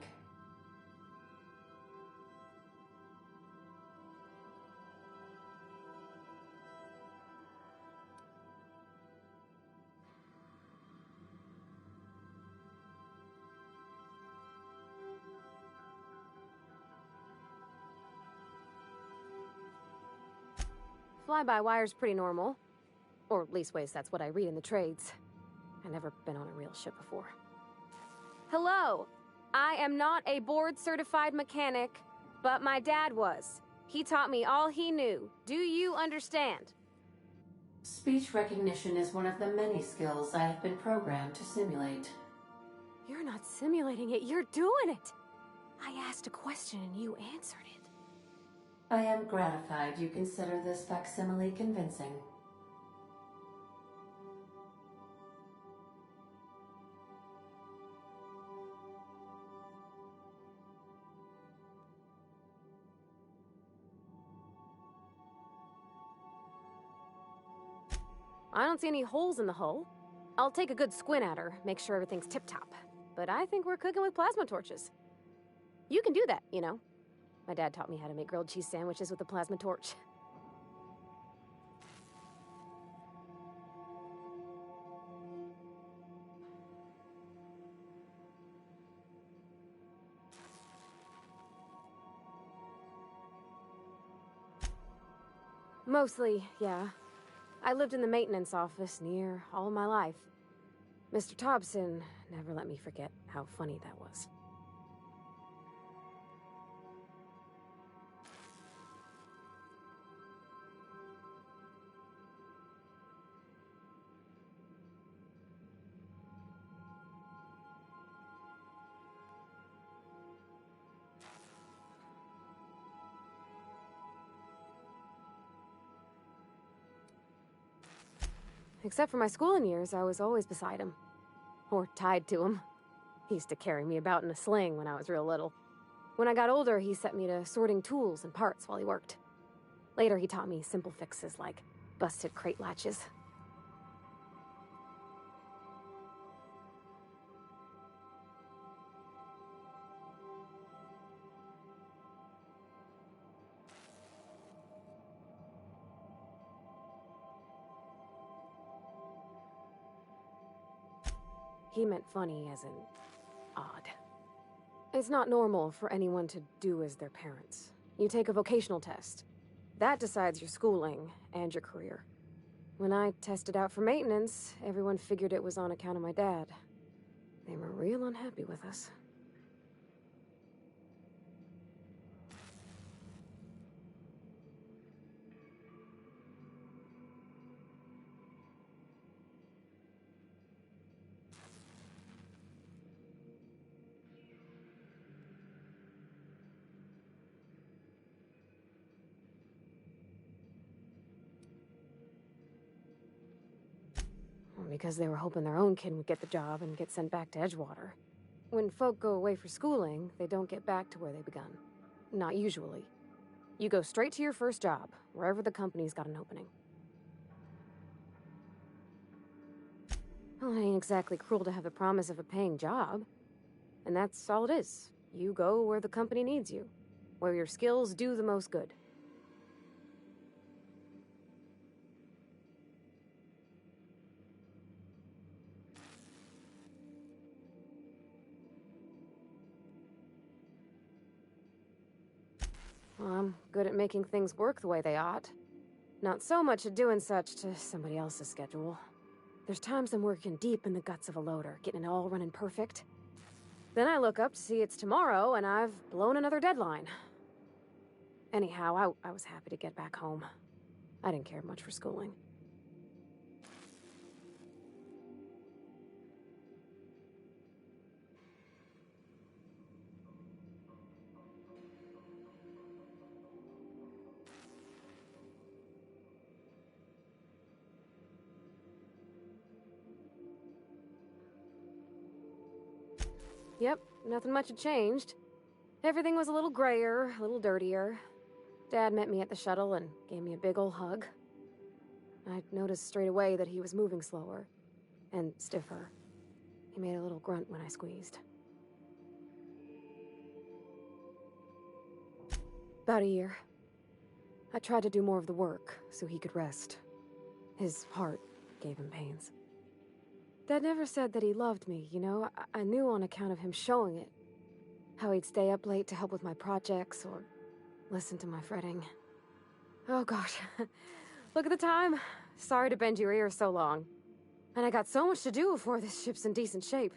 Fly-by-wire's pretty normal. Or leastways, that's what I read in the trades. I've never been on a real ship before. Hello! I am not a board-certified mechanic, but my dad was. He taught me all he knew. Do you understand? Speech recognition is one of the many skills I have been programmed to simulate. You're not simulating it, you're doing it! I asked a question and you answered it. I am gratified you consider this facsimile convincing. I don't see any holes in the hull. I'll take a good squint at her, make sure everything's tip-top. But I think we're cooking with plasma torches. You can do that, you know. My dad taught me how to make grilled cheese sandwiches with a plasma torch. Mostly, yeah. I lived in the maintenance office near all my life. Mr. Thompson never let me forget how funny that was. Except for my schooling years, I was always beside him. Or tied to him. He used to carry me about in a sling when I was real little. When I got older, he set me to sorting tools and parts while he worked. Later, he taught me simple fixes like busted crate latches. He meant funny as in odd. It's not normal for anyone to do as their parents. You take a vocational test. That decides your schooling and your career. When I tested out for maintenance, everyone figured it was on account of my dad. They were real unhappy with us. Because they were hoping their own kid would get the job and get sent back to Edgewater. When folk go away for schooling, they don't get back to where they begun. Not usually. You go straight to your first job, wherever the company's got an opening. Well, it ain't exactly cruel to have the promise of a paying job. And that's all it is. You go where the company needs you, where your skills do the most good. Well, I'm good at making things work the way they ought. Not so much at doing such to somebody else's schedule. There's times I'm working deep in the guts of a loader, getting it all running perfect. Then I look up to see it's tomorrow, and I've blown another deadline. Anyhow, I was happy to get back home. I didn't care much for schooling. Yep, nothing much had changed. Everything was a little grayer, a little dirtier. Dad met me at the shuttle and gave me a big ol' hug. I noticed straight away that he was moving slower and stiffer. He made a little grunt when I squeezed. About a year. I tried to do more of the work so he could rest. His heart gave him pains. Dad never said that he loved me, you know? I knew on account of him showing it. How he'd stay up late to help with my projects or listen to my fretting. Oh gosh, look at the time. Sorry to bend your ear so long. And I got so much to do before this ship's in decent shape.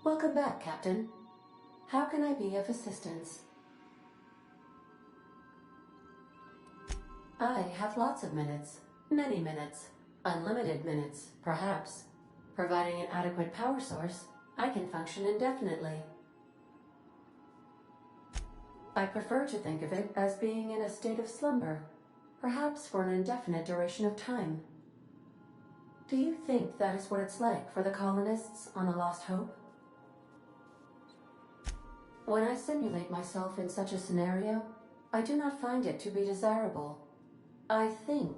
Welcome back, Captain. How can I be of assistance? I have lots of minutes. Many minutes. Unlimited minutes, perhaps. Providing an adequate power source, I can function indefinitely. I prefer to think of it as being in a state of slumber, perhaps for an indefinite duration of time. Do you think that is what it's like for the colonists on the Lost Hope? When I simulate myself in such a scenario, I do not find it to be desirable. I think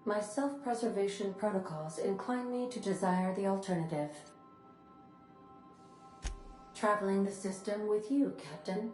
my self-preservation protocols incline me to desire the alternative. Traveling the system with you, Captain.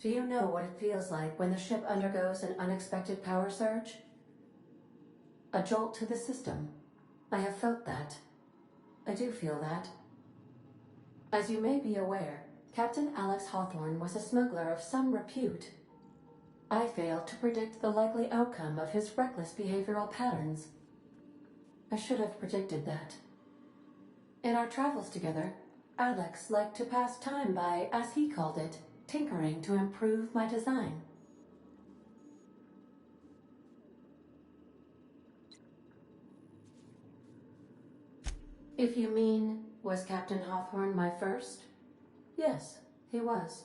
Do you know what it feels like when the ship undergoes an unexpected power surge? A jolt to the system. I have felt that. I do feel that. As you may be aware, Captain Alex Hawthorne was a smuggler of some repute. I failed to predict the likely outcome of his reckless behavioral patterns. I should have predicted that. In our travels together, Alex liked to pass time by, as he called it, tinkering to improve my design. If you mean, was Captain Hawthorne my first? Yes, he was.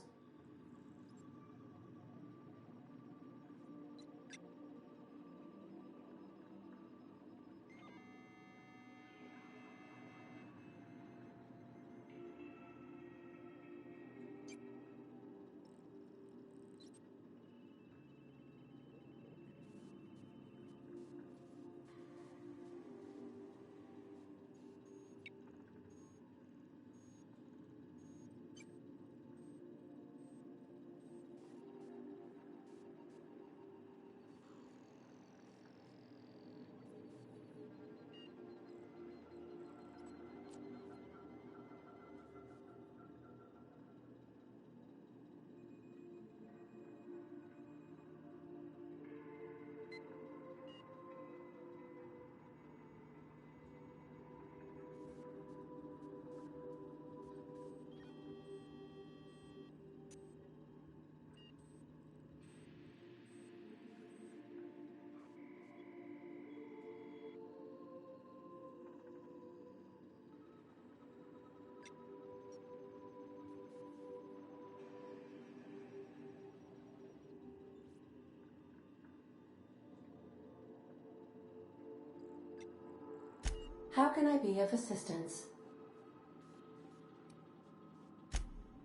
How can I be of assistance?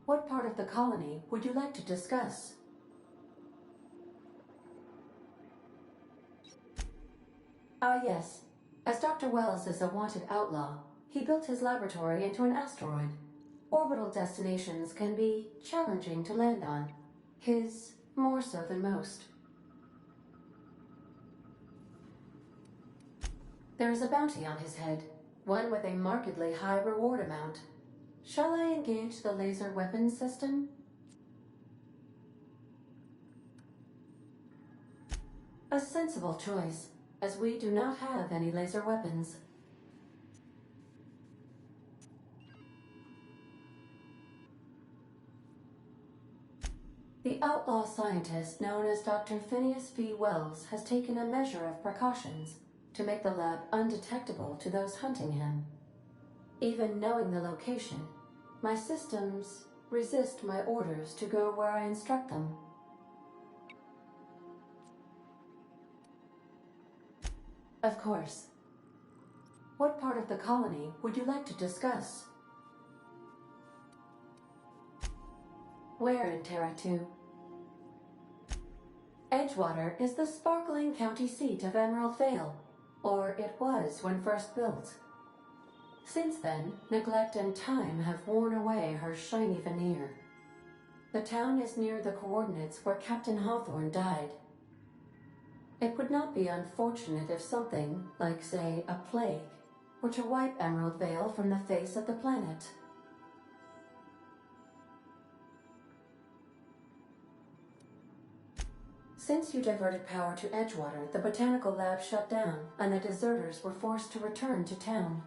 What part of the colony would you like to discuss? Ah, yes. As Dr. Wells is a wanted outlaw, he built his laboratory into an asteroid. Orbital destinations can be challenging to land on. His more so than most. There is a bounty on his head, one with a markedly high reward amount. Shall I engage the laser weapons system? A sensible choice, as we do not have any laser weapons. The outlaw scientist known as Dr. Phineas V. Wells has taken a measure of precautions to make the lab undetectable to those hunting him. Even knowing the location, my systems resist my orders to go where I instruct them. Of course. What part of the colony would you like to discuss? Where in Terra 2? Edgewater is the sparkling county seat of Emerald Vale, or it was when first built. Since then, neglect and time have worn away her shiny veneer. The town is near the coordinates where Captain Hawthorne died. It would not be unfortunate if something, like say, a plague, were to wipe Emerald Vale from the face of the planet. Since you diverted power to Edgewater, the botanical lab shut down, and the deserters were forced to return to town.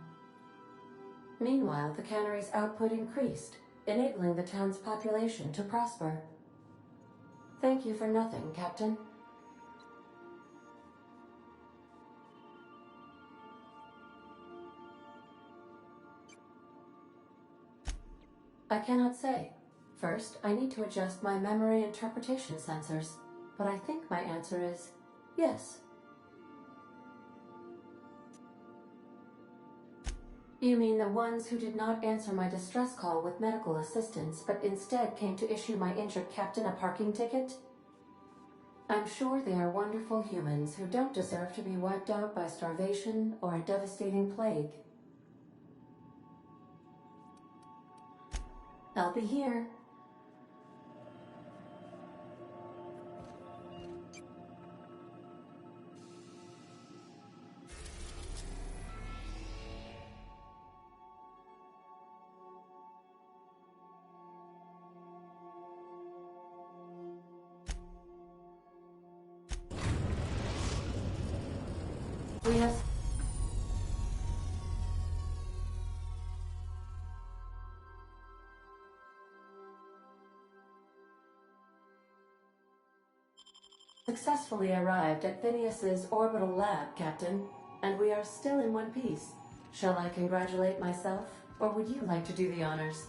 Meanwhile, the cannery's output increased, enabling the town's population to prosper. Thank you for nothing, Captain. I cannot say. First, I need to adjust my memory interpretation sensors, but I think my answer is yes. You mean the ones who did not answer my distress call with medical assistance, but instead came to issue my injured captain a parking ticket? I'm sure they are wonderful humans who don't deserve to be wiped out by starvation or a devastating plague. I'll be here. We have... successfully arrived at Phineas's orbital lab, Captain, and we are still in one piece. Shall I congratulate myself, or would you like to do the honors?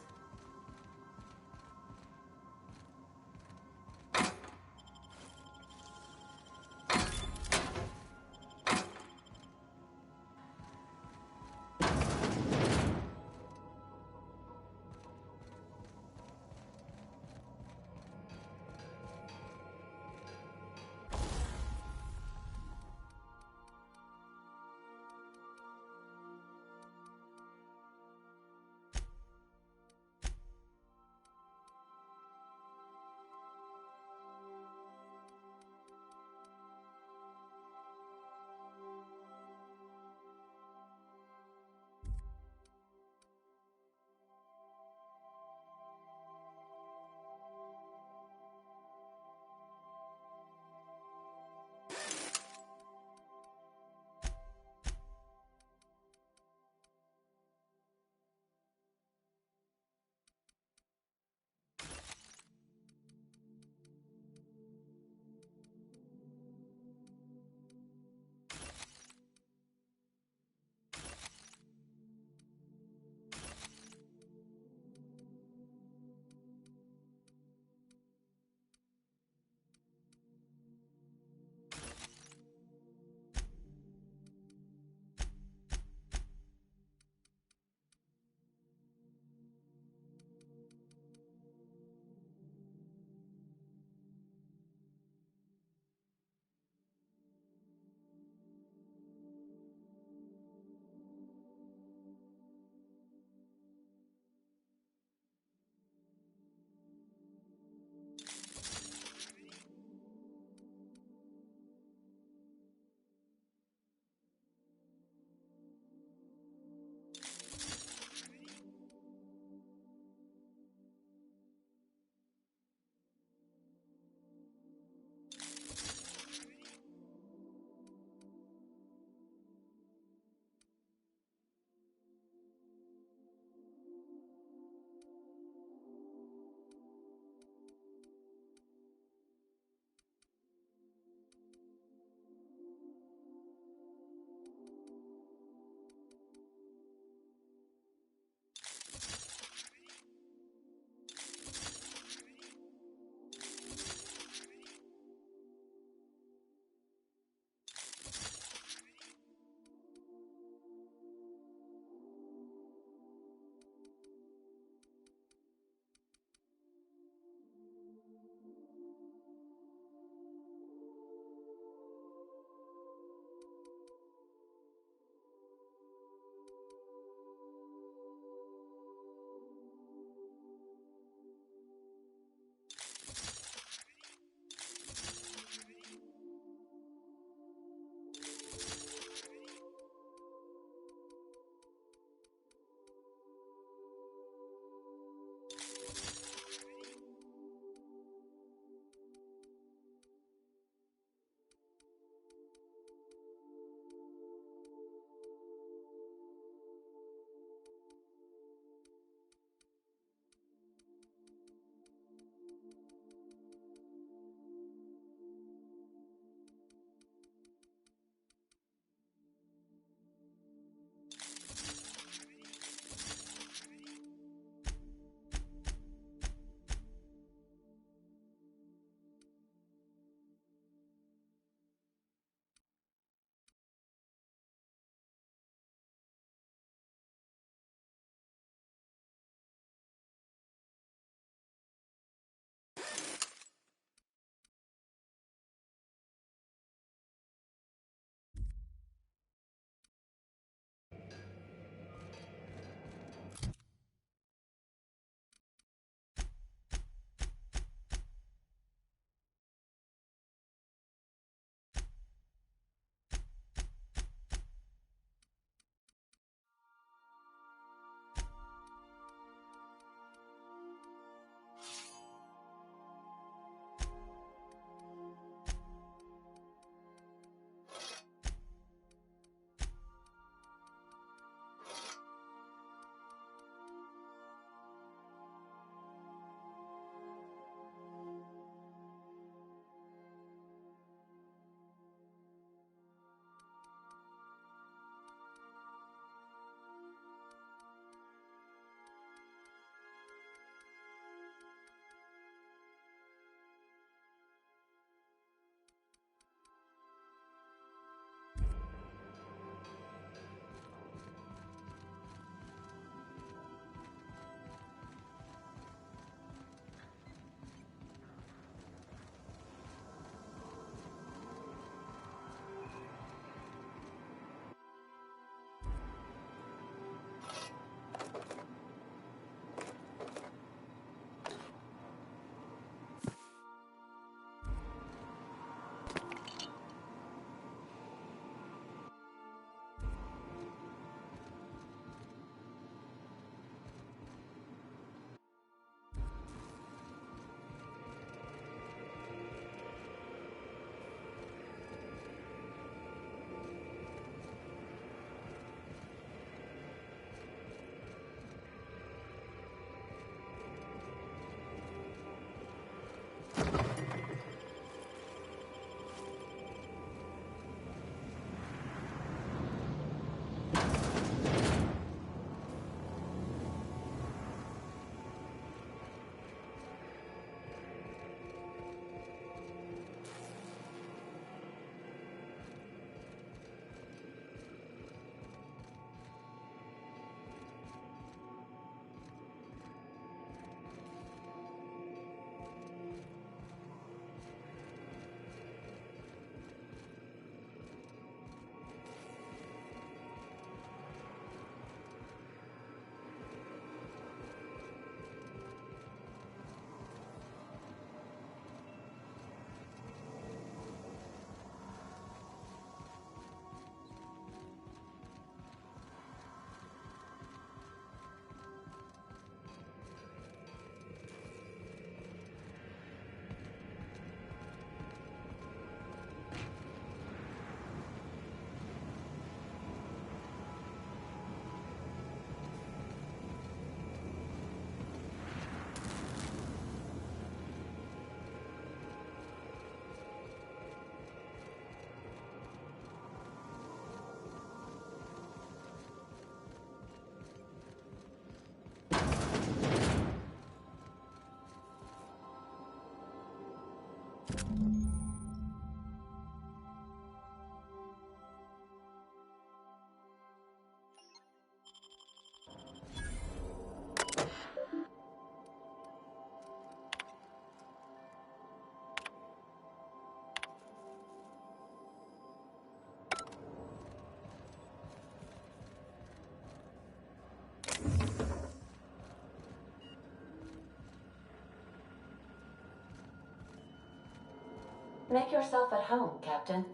Make yourself at home, Captain.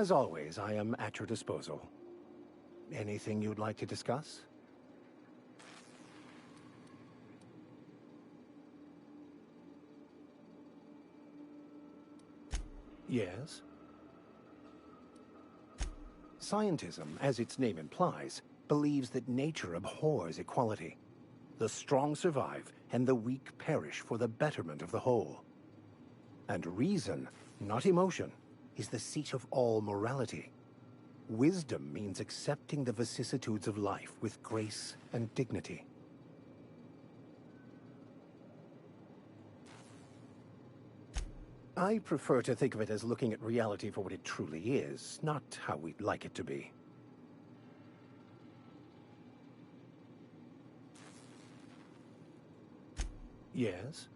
As always, I am at your disposal. Anything you'd like to discuss? Yes? Scientism, as its name implies, believes that nature abhors equality. The strong survive, and the weak perish for the betterment of the whole. And reason, not emotion, is the seat of all morality. Wisdom means accepting the vicissitudes of life with grace and dignity. I prefer to think of it as looking at reality for what it truly is, not how we'd like it to be. Yes?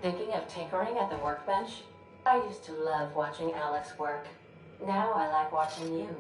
Thinking of tinkering at the workbench? I used to love watching Alex work. Now I like watching you.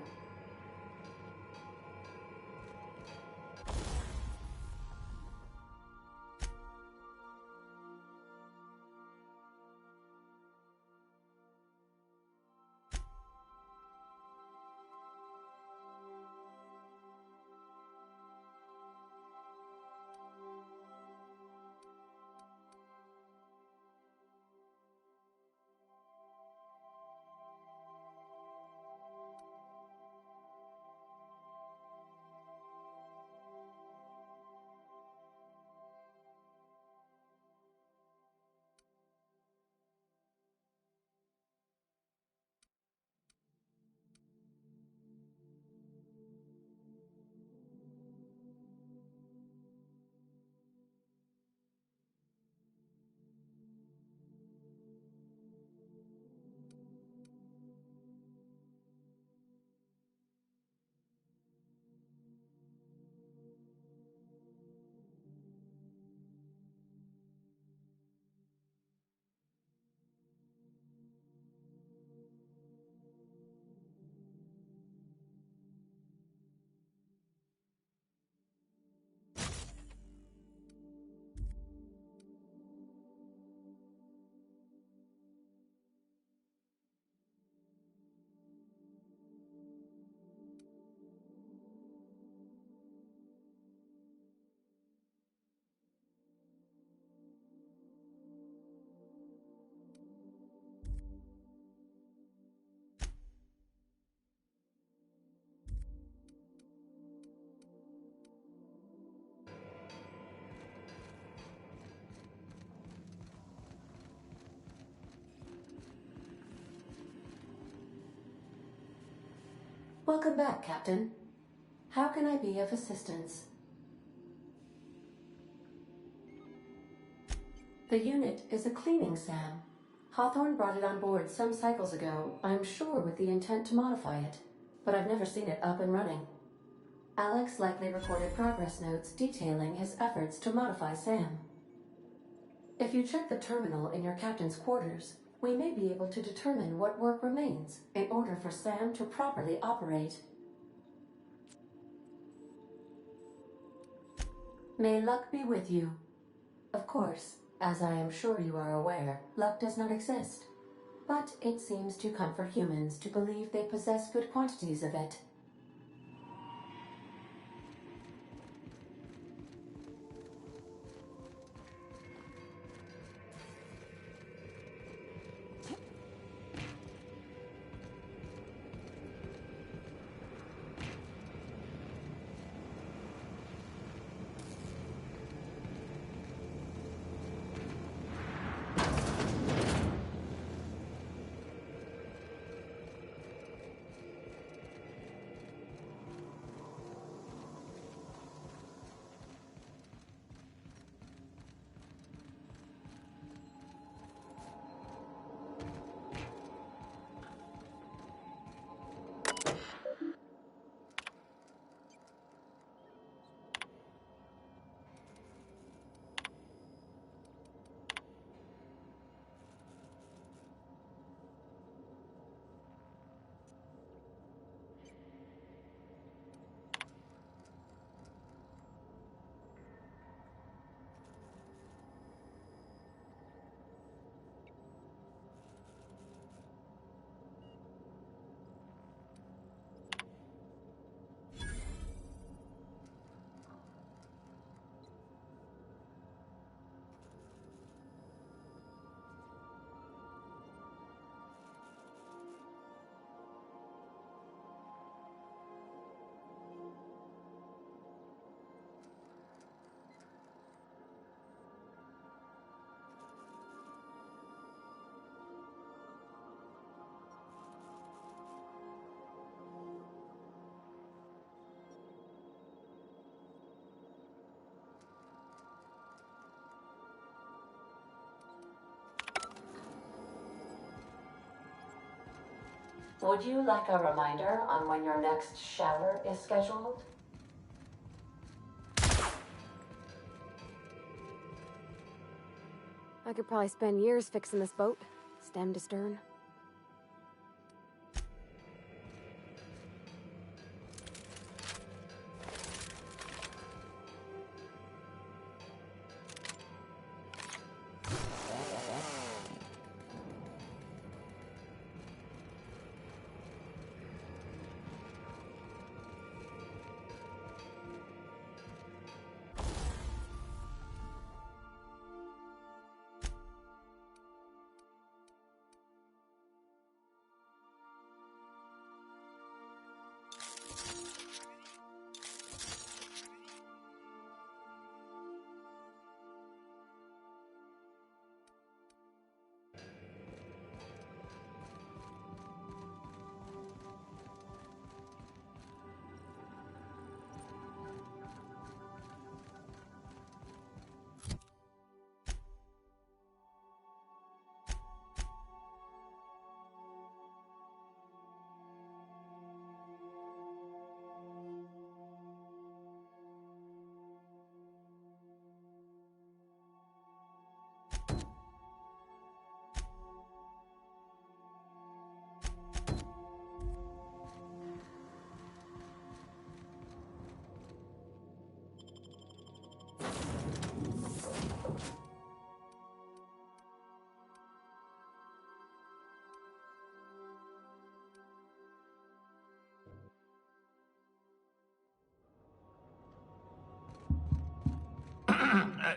Welcome back, Captain. How can I be of assistance? The unit is a cleaning SAM. Hawthorne brought it on board some cycles ago, I'm sure with the intent to modify it, but I've never seen it up and running. Alex likely recorded progress notes detailing his efforts to modify SAM. If you check the terminal in your captain's quarters, we may be able to determine what work remains in order for SAM to properly operate. May luck be with you. Of course, as I am sure you are aware, luck does not exist. But it seems to comfort humans to believe they possess good quantities of it. Would you like a reminder on when your next shower is scheduled? I could probably spend years fixing this boat, stem to stern.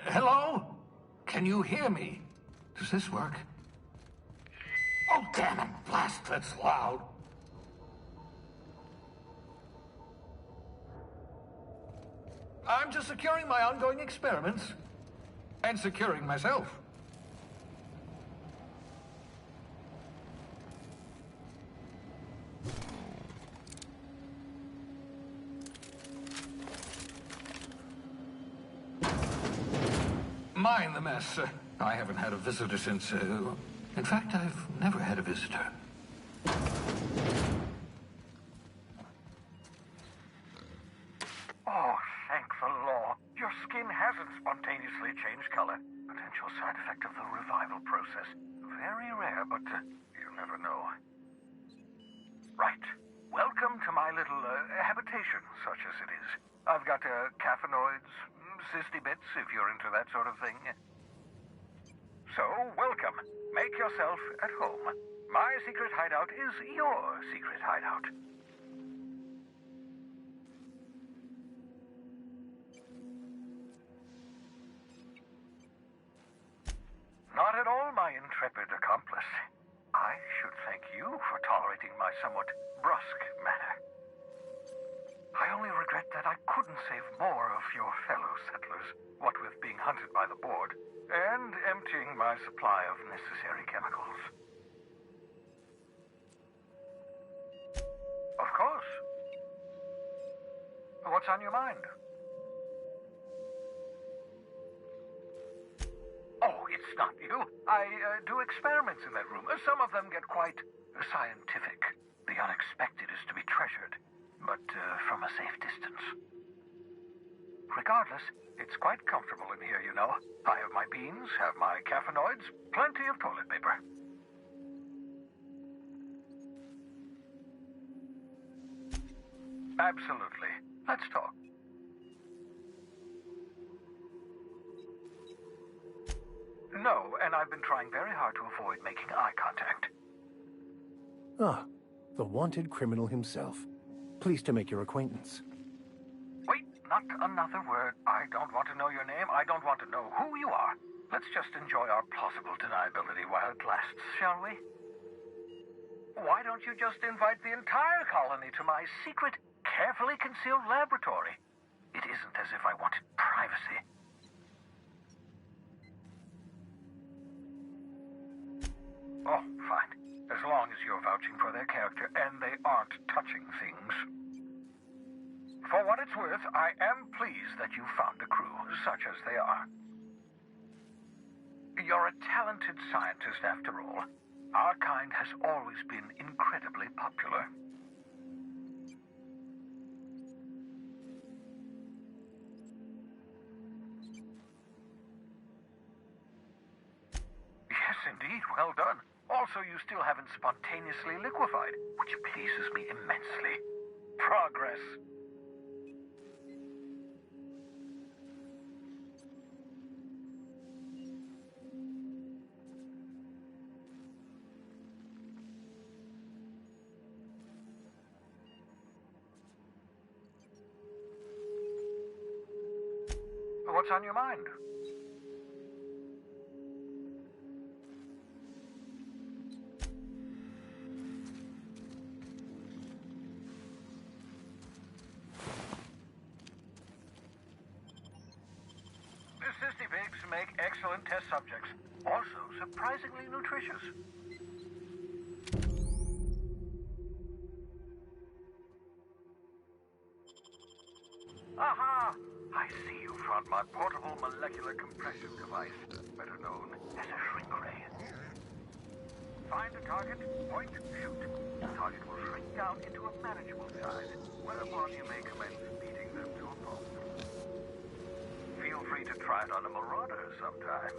Hello? Can you hear me? Does this work? Oh, damn it! Blast, that's loud. I'm just securing my ongoing experiments. And securing myself. Mind the mess. I haven't had a visitor since... in fact, I've never had a visitor. Oh, thank the law. Your skin hasn't spontaneously changed color. Potential side effect of the revival process. Very rare, but you never know. Right. Welcome to my little habitation, such as it is. I've got caffeinoids, cysty bits, if you're into that sort of thing. So, welcome. Make yourself at home. My secret hideout is your secret hideout. Not at all, my intrepid accomplice. I should thank you for tolerating my somewhat brusque manner. I only regret that I couldn't save more of your fellow settlers, what with being hunted by the board, and emptying my supply of necessary chemicals. Of course. What's on your mind? Oh, it's not you. I do experiments in that room. Some of them get quite scientific. The unexpected is to be treasured, but from a safe distance. Regardless, it's quite comfortable in here, you know. I have my beans, have my caffeinoids, plenty of toilet paper. Absolutely. Let's talk. No, and I've been trying very hard to avoid making eye contact. Ah, the wanted criminal himself. Pleased to make your acquaintance. Wait, not another word. I don't want to know your name. I don't want to know who you are. Let's just enjoy our plausible deniability while it lasts, shall we? Why don't you just invite the entire colony to my secret, carefully concealed laboratory? It isn't as if I wanted privacy. Oh, fine. As long as you're vouching for their character and they aren't touching things. For what it's worth, I am pleased that you found a crew, such as they are. You're a talented scientist, after all. Our kind has always been incredibly popular. indeed. Well done. Also, you still haven't spontaneously liquefied, which pleases me immensely. Progress. What's on your mind? The sissy pigs make excellent test subjects. Also surprisingly nutritious. Aha! I see you front my portable molecular compression device, better known as a shrink ray. Find a target, point, shoot. The target will shrink down into a manageable size, whereupon you may commence beating them to a pulp. Feel free to try it on a marauder sometime.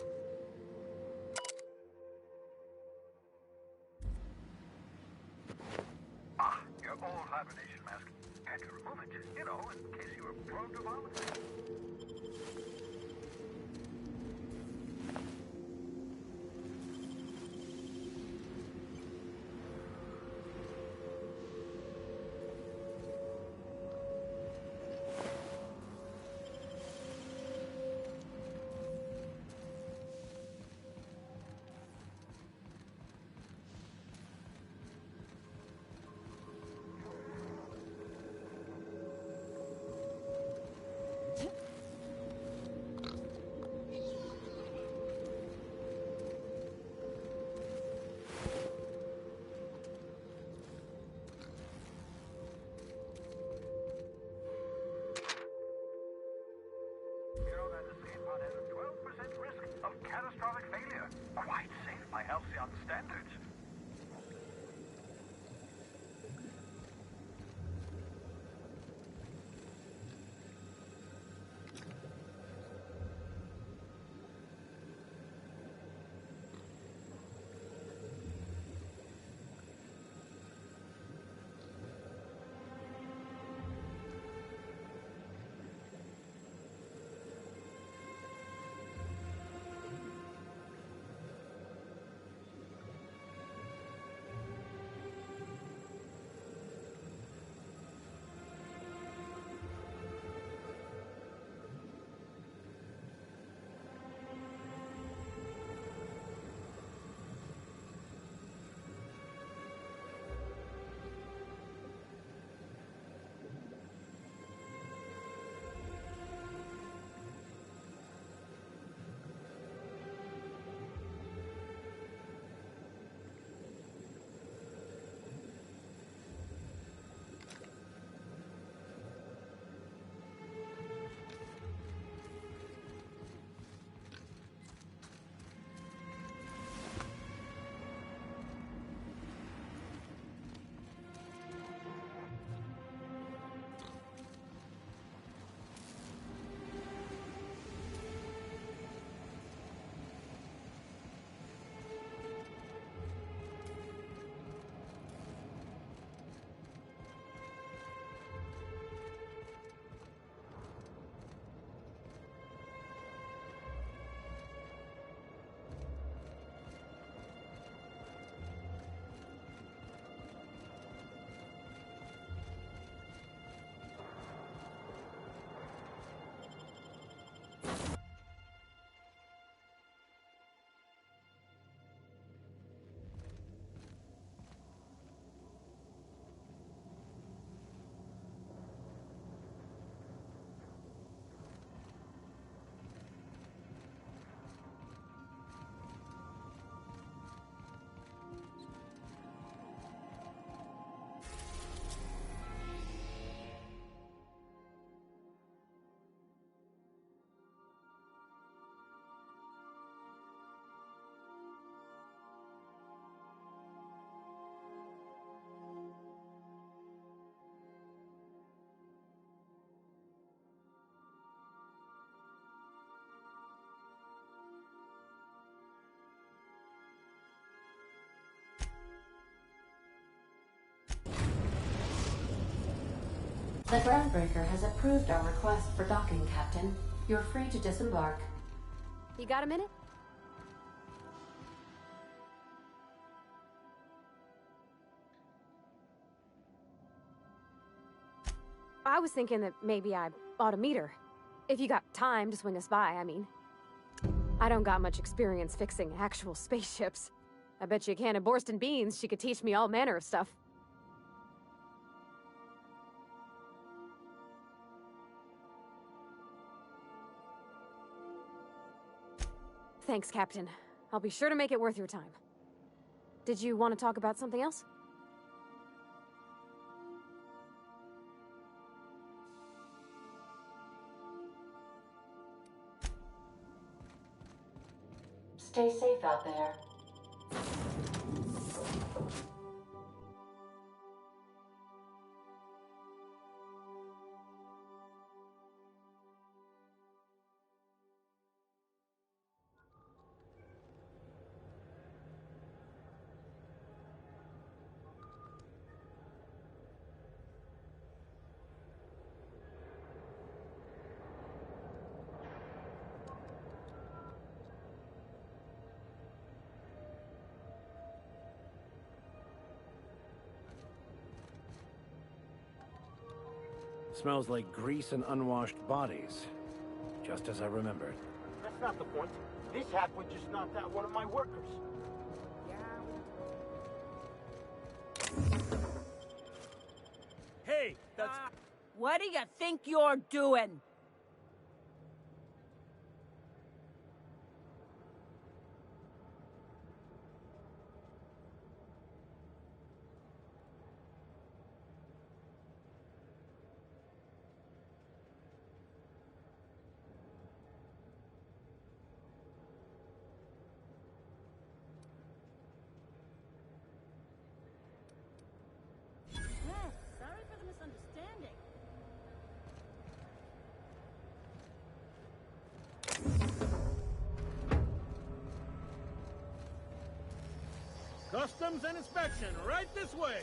Ah, your old hibernation mask. Had to remove it, you know, in case you were prone to vomiting. Of catastrophic failure. Quite safe by Halcyon standards. The Groundbreaker has approved our request for docking, Captain. You're free to disembark. You got a minute? I was thinking that maybe I ought to meet her. If you got time to swing us by, I mean. I don't got much experience fixing actual spaceships. I bet you a can of Borston beans she could teach me all manner of stuff. Thanks, Captain. I'll be sure to make it worth your time. Did you want to talk about something else? Stay safe out there. Smells like grease and unwashed bodies. Just as I remembered. That's not the point. This halfwit just knocked out one of my workers. Hey, that's... What do you think you're doing? Sorry for the misunderstanding. Customs and inspection, right this way.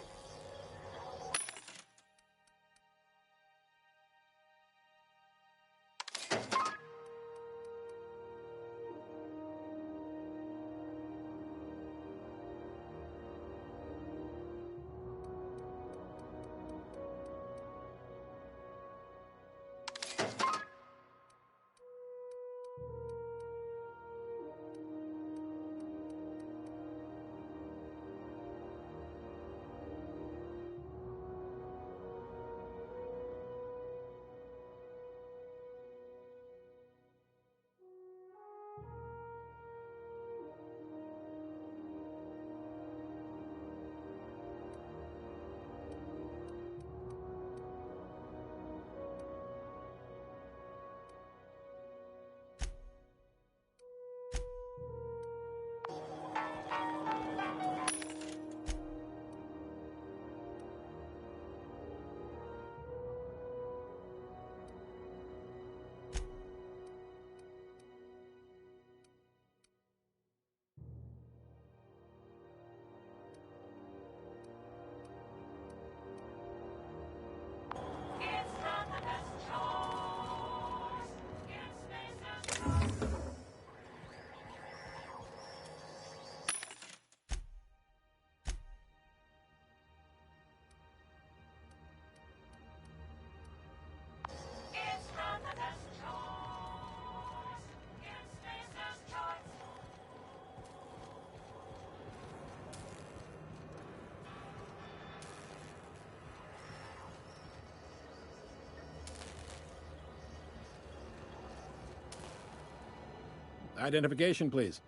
Identification, please.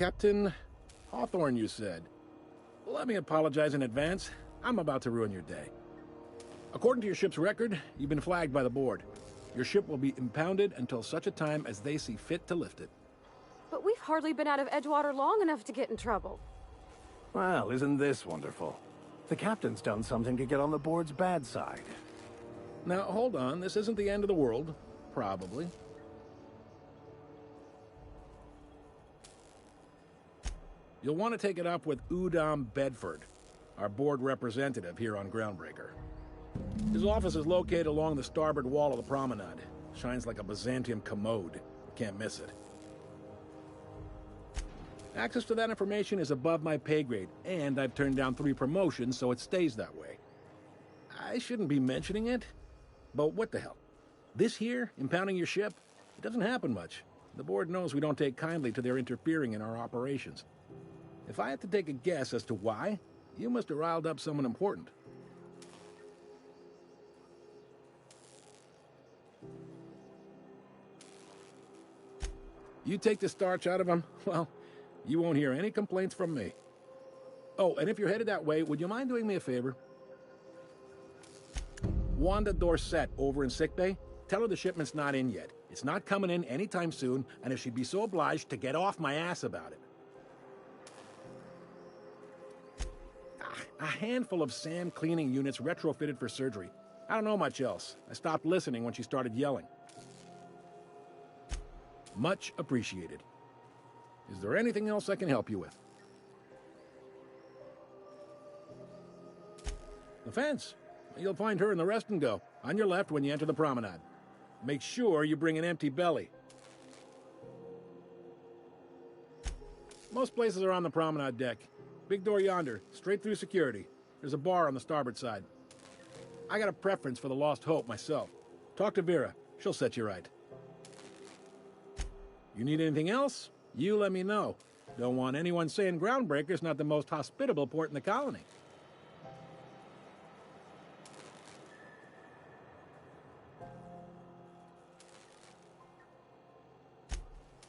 Captain Hawthorne, you said. Let me apologize in advance. I'm about to ruin your day. According to your ship's record, you've been flagged by the board. Your ship will be impounded until such a time as they see fit to lift it. But we've hardly been out of Edgewater long enough to get in trouble. Well, isn't this wonderful? The captain's done something to get on the board's bad side. Now, hold on. This isn't the end of the world. Probably. You'll want to take it up with Udom Bedford, our board representative here on Groundbreaker. His office is located along the starboard wall of the promenade. Shines like a Byzantium commode. Can't miss it. Access to that information is above my pay grade, and I've turned down 3 promotions, so it stays that way. I shouldn't be mentioning it, but what the hell? This here, impounding your ship, it doesn't happen much. The board knows we don't take kindly to their interfering in our operations. If I had to take a guess as to why, you must have riled up someone important. You take the starch out of them, well, you won't hear any complaints from me. Oh, and if you're headed that way, would you mind doing me a favor? Wanda Dorset over in sickbay, tell her the shipment's not in yet. It's not coming in anytime soon, and if she'd be so obliged to get off my ass about it. A handful of SAM cleaning units retrofitted for surgery. I don't know much else. I stopped listening when she started yelling. Much appreciated. Is there anything else I can help you with? The fence. You'll find her in the rest and go, on your left when you enter the promenade. Make sure you bring an empty belly. Most places are on the promenade deck. Big door yonder, straight through security. There's a bar on the starboard side. I got a preference for the Lost Hope myself. Talk to Vera. She'll set you right. You need anything else? You let me know. Don't want anyone saying Groundbreaker's not the most hospitable port in the colony.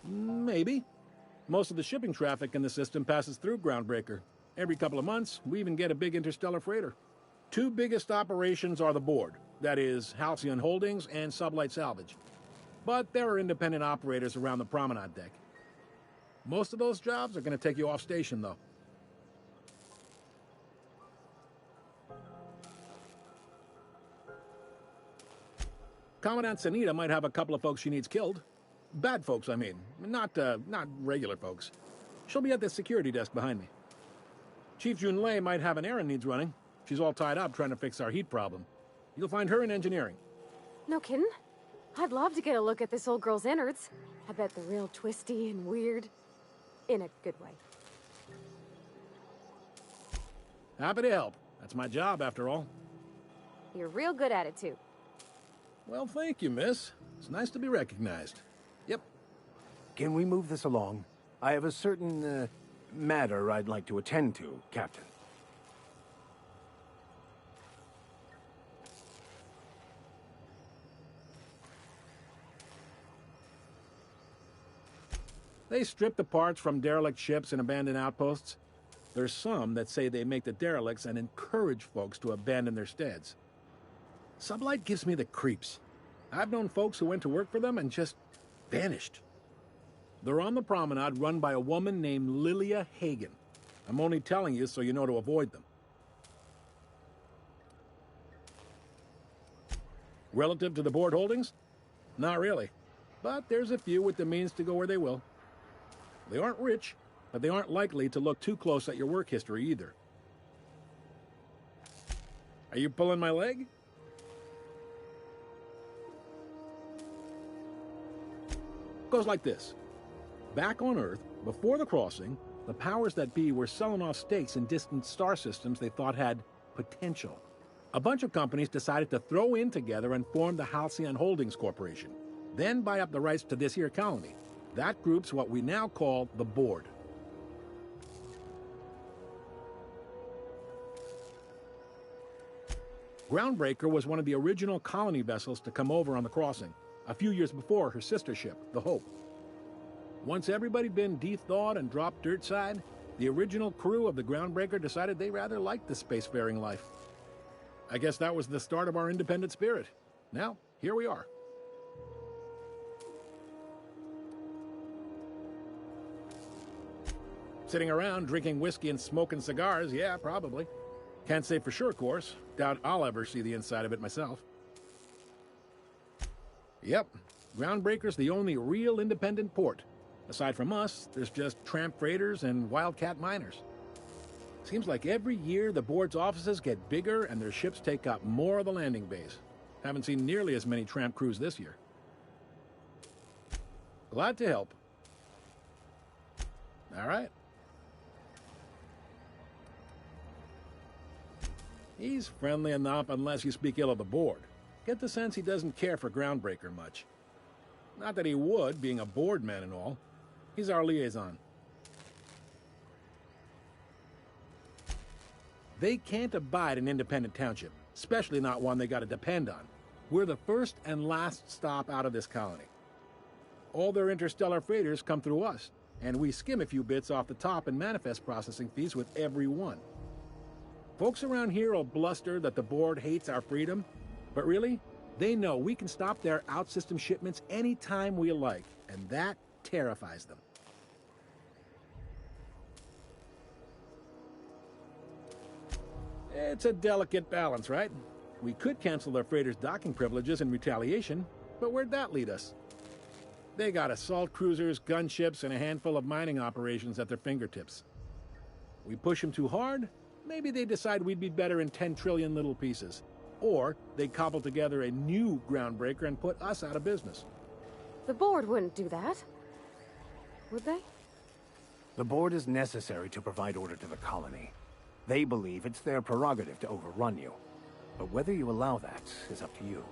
Maybe. Most of the shipping traffic in the system passes through Groundbreaker. Every couple of months, we even get a big interstellar freighter. 2 biggest operations are the board. That is, Halcyon Holdings and Sublight Salvage. But there are independent operators around the promenade deck. Most of those jobs are going to take you off station, though. Commandant Sanita might have a couple of folks she needs killed. Bad folks, I mean. Not regular folks. She'll be at the security desk behind me. Chief Junlei might have an errand needs running. She's all tied up trying to fix our heat problem. You'll find her in engineering. No kidding? I'd love to get a look at this old girl's innards. I bet they're real twisty and weird. In a good way. Happy to help. That's my job, after all. You're real good at it, too. Well, thank you, miss. It's nice to be recognized. Yep. Can we move this along? I have a certain, matter I'd like to attend to, Captain. They strip the parts from derelict ships and abandoned outposts. There's some that say they make the derelicts and encourage folks to abandon their steads. Sublight gives me the creeps. I've known folks who went to work for them and just vanished. They're on the promenade run by a woman named Lilia Hagen. I'm only telling you so you know to avoid them. Relative to the board holdings? Not really. But there's a few with the means to go where they will. They aren't rich, but they aren't likely to look too close at your work history either. Are you pulling my leg? Goes like this. Back on Earth, before the crossing, the powers that be were selling off stakes in distant star systems they thought had potential. A bunch of companies decided to throw in together and form the Halcyon Holdings Corporation, then buy up the rights to this here colony. That group's what we now call the Board. Groundbreaker was one of the original colony vessels to come over on the crossing, a few years before her sister ship, the Hope. Once everybody'd been de-thawed and dropped dirt side, the original crew of the Groundbreaker decided they rather liked the spacefaring life. I guess that was the start of our independent spirit. Now, here we are. Sitting around drinking whiskey and smoking cigars, yeah, probably. Can't say for sure, of course. Doubt I'll ever see the inside of it myself. Yep, Groundbreaker's the only real independent port. Aside from us, there's just tramp freighters and wildcat miners. Seems like every year the board's offices get bigger and their ships take up more of the landing bays. Haven't seen nearly as many tramp crews this year. Glad to help. All right. He's friendly enough unless you speak ill of the board. Get the sense he doesn't care for Groundbreaker much. Not that he would, being a board man and all. He's our liaison. They can't abide an independent township, especially not one they gotta depend on. We're the first and last stop out of this colony. All their interstellar freighters come through us, and we skim a few bits off the top in manifest processing fees with every one. Folks around here will bluster that the board hates our freedom, but really, they know we can stop their out-system shipments anytime we like, and that terrifies them. It's a delicate balance, right? We could cancel their freighters' docking privileges in retaliation, but where'd that lead us? They got assault cruisers, gunships, and a handful of mining operations at their fingertips. We push them too hard, maybe they decide we'd be better in 10 trillion little pieces. Or they cobble together a new Groundbreaker and put us out of business. The board wouldn't do that. Would they? The board is necessary to provide order to the colony. They believe it's their prerogative to overrun you. But whether you allow that is up to you.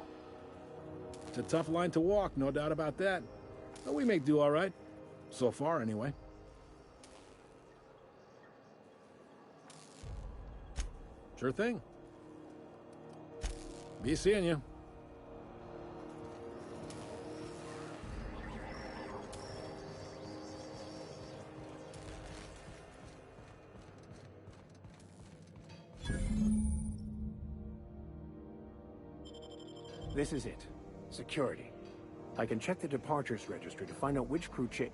It's a tough line to walk, no doubt about that. But we make do all right. So far, anyway. Sure thing. Be seeing you. This is it. Security. I can check the departures registry to find out which crew the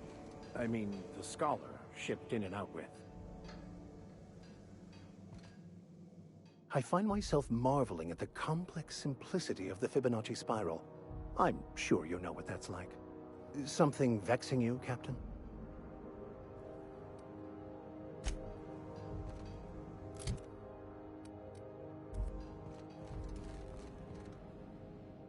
Scholar shipped in and out with. I find myself marveling at the complex simplicity of the Fibonacci spiral. I'm sure you know what that's like. Something vexing you, Captain?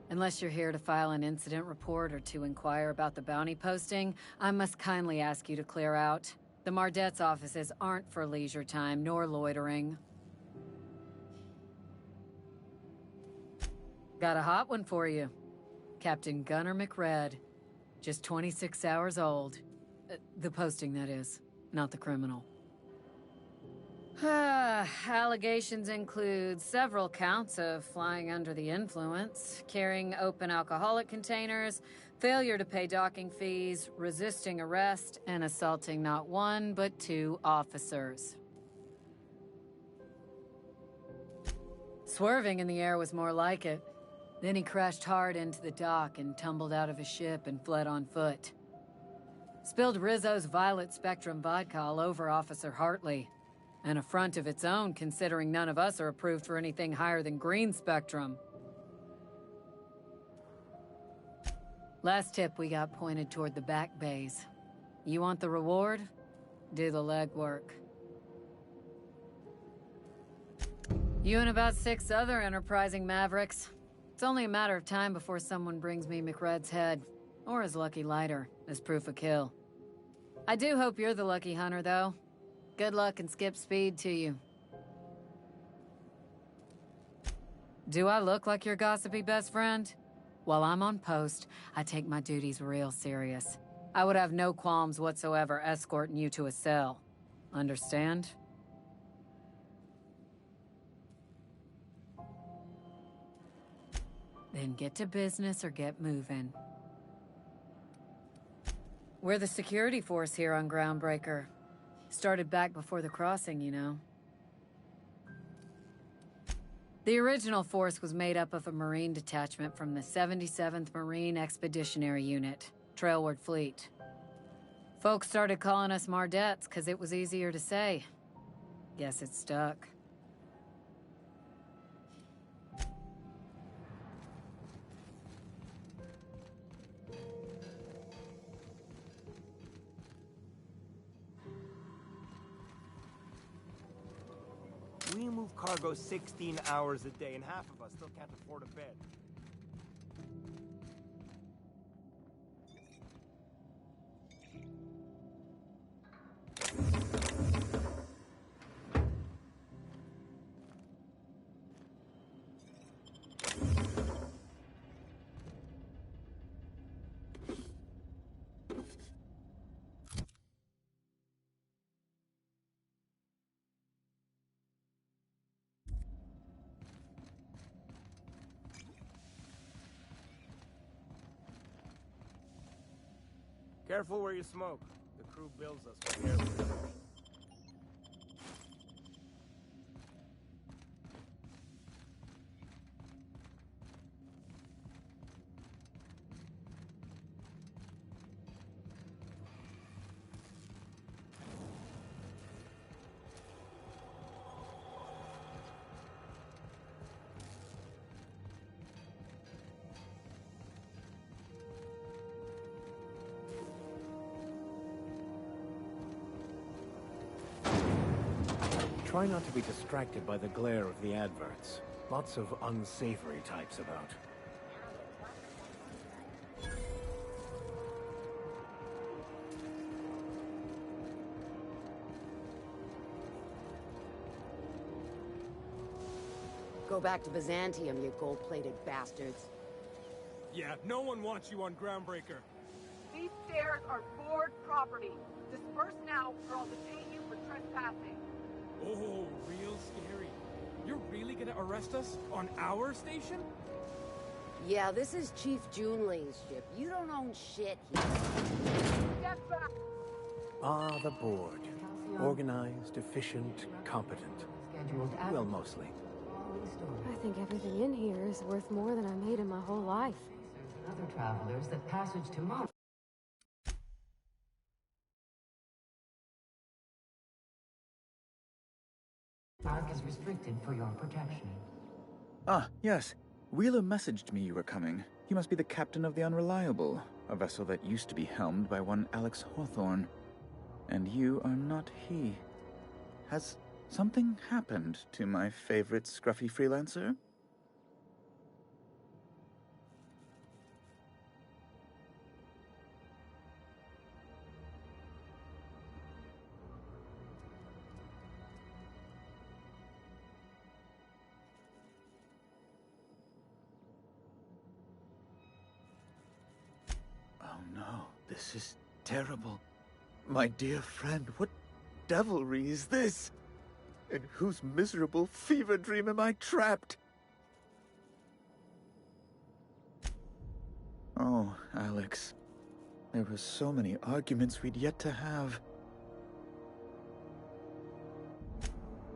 Unless you're here to file an incident report or to inquire about the bounty posting, I must kindly ask you to clear out. The Mardet's offices aren't for leisure time nor loitering. Got a hot one for you. Captain Gunnar McRed. Just 26 hours old. The posting, that is, not the criminal. Allegations include several counts of flying under the influence, carrying open alcoholic containers, failure to pay docking fees, resisting arrest, and assaulting not one but 2 officers. Swerving in the air was more like it. Then he crashed hard into the dock and tumbled out of his ship and fled on foot. Spilled Rizzo's Violet Spectrum vodka all over Officer Hartley. An affront of its own, considering none of us are approved for anything higher than green spectrum. Last tip we got pointed toward the back bays. You want the reward? Do the legwork. You and about 6 other enterprising mavericks. It's only a matter of time before someone brings me McRed's head, or his lucky lighter, as proof of kill. I do hope you're the lucky hunter, though. Good luck and skip speed to you. Do I look like your gossipy best friend? While I'm on post, I take my duties real serious. I would have no qualms whatsoever escorting you to a cell. Understand? Then get to business or get moving. We're the security force here on Groundbreaker. Started back before the crossing, you know. The original force was made up of a Marine detachment from the 77th Marine Expeditionary Unit, Trailward Fleet. Folks started calling us Mardettes because it was easier to say. Guess it stuck. We move cargo 16 hours a day, and half of us still can't afford a bed. Careful where you smoke. The crew bills us for air pollution. Try not to be distracted by the glare of the adverts. Lots of unsavory types about. Go back to Byzantium, you gold-plated bastards. Yeah, no one wants you on Groundbreaker. These stairs are board property. Disperse now, or I'll detain you for trespassing. Oh, real scary. You're really gonna arrest us on our station? Yeah, this is Chief Junling's ship. You don't own shit here. Step back! Ah, the board. Organized, efficient, competent. Well, mostly. I think everything in here is worth more than I made in my whole life. Other travelers that passage to Mars. Mark is restricted for your protection. Ah, yes. Wheeler messaged me you were coming. You must be the captain of the Unreliable, a vessel that used to be helmed by one Alex Hawthorne. And you are not he. Has something happened to my favorite scruffy freelancer? Oh no, this is terrible. My dear friend, what devilry is this? In whose miserable fever dream am I trapped? Oh, Alex. There were so many arguments we'd yet to have.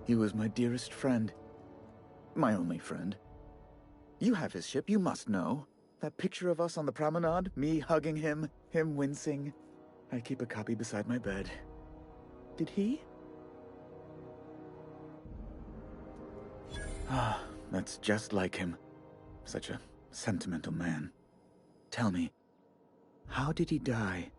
He was my dearest friend. My only friend. You have his ship, you must know. That picture of us on the promenade, me hugging him, him wincing. I keep a copy beside my bed. Did he? Ah, that's just like him. Such a sentimental man. Tell me, how did he die?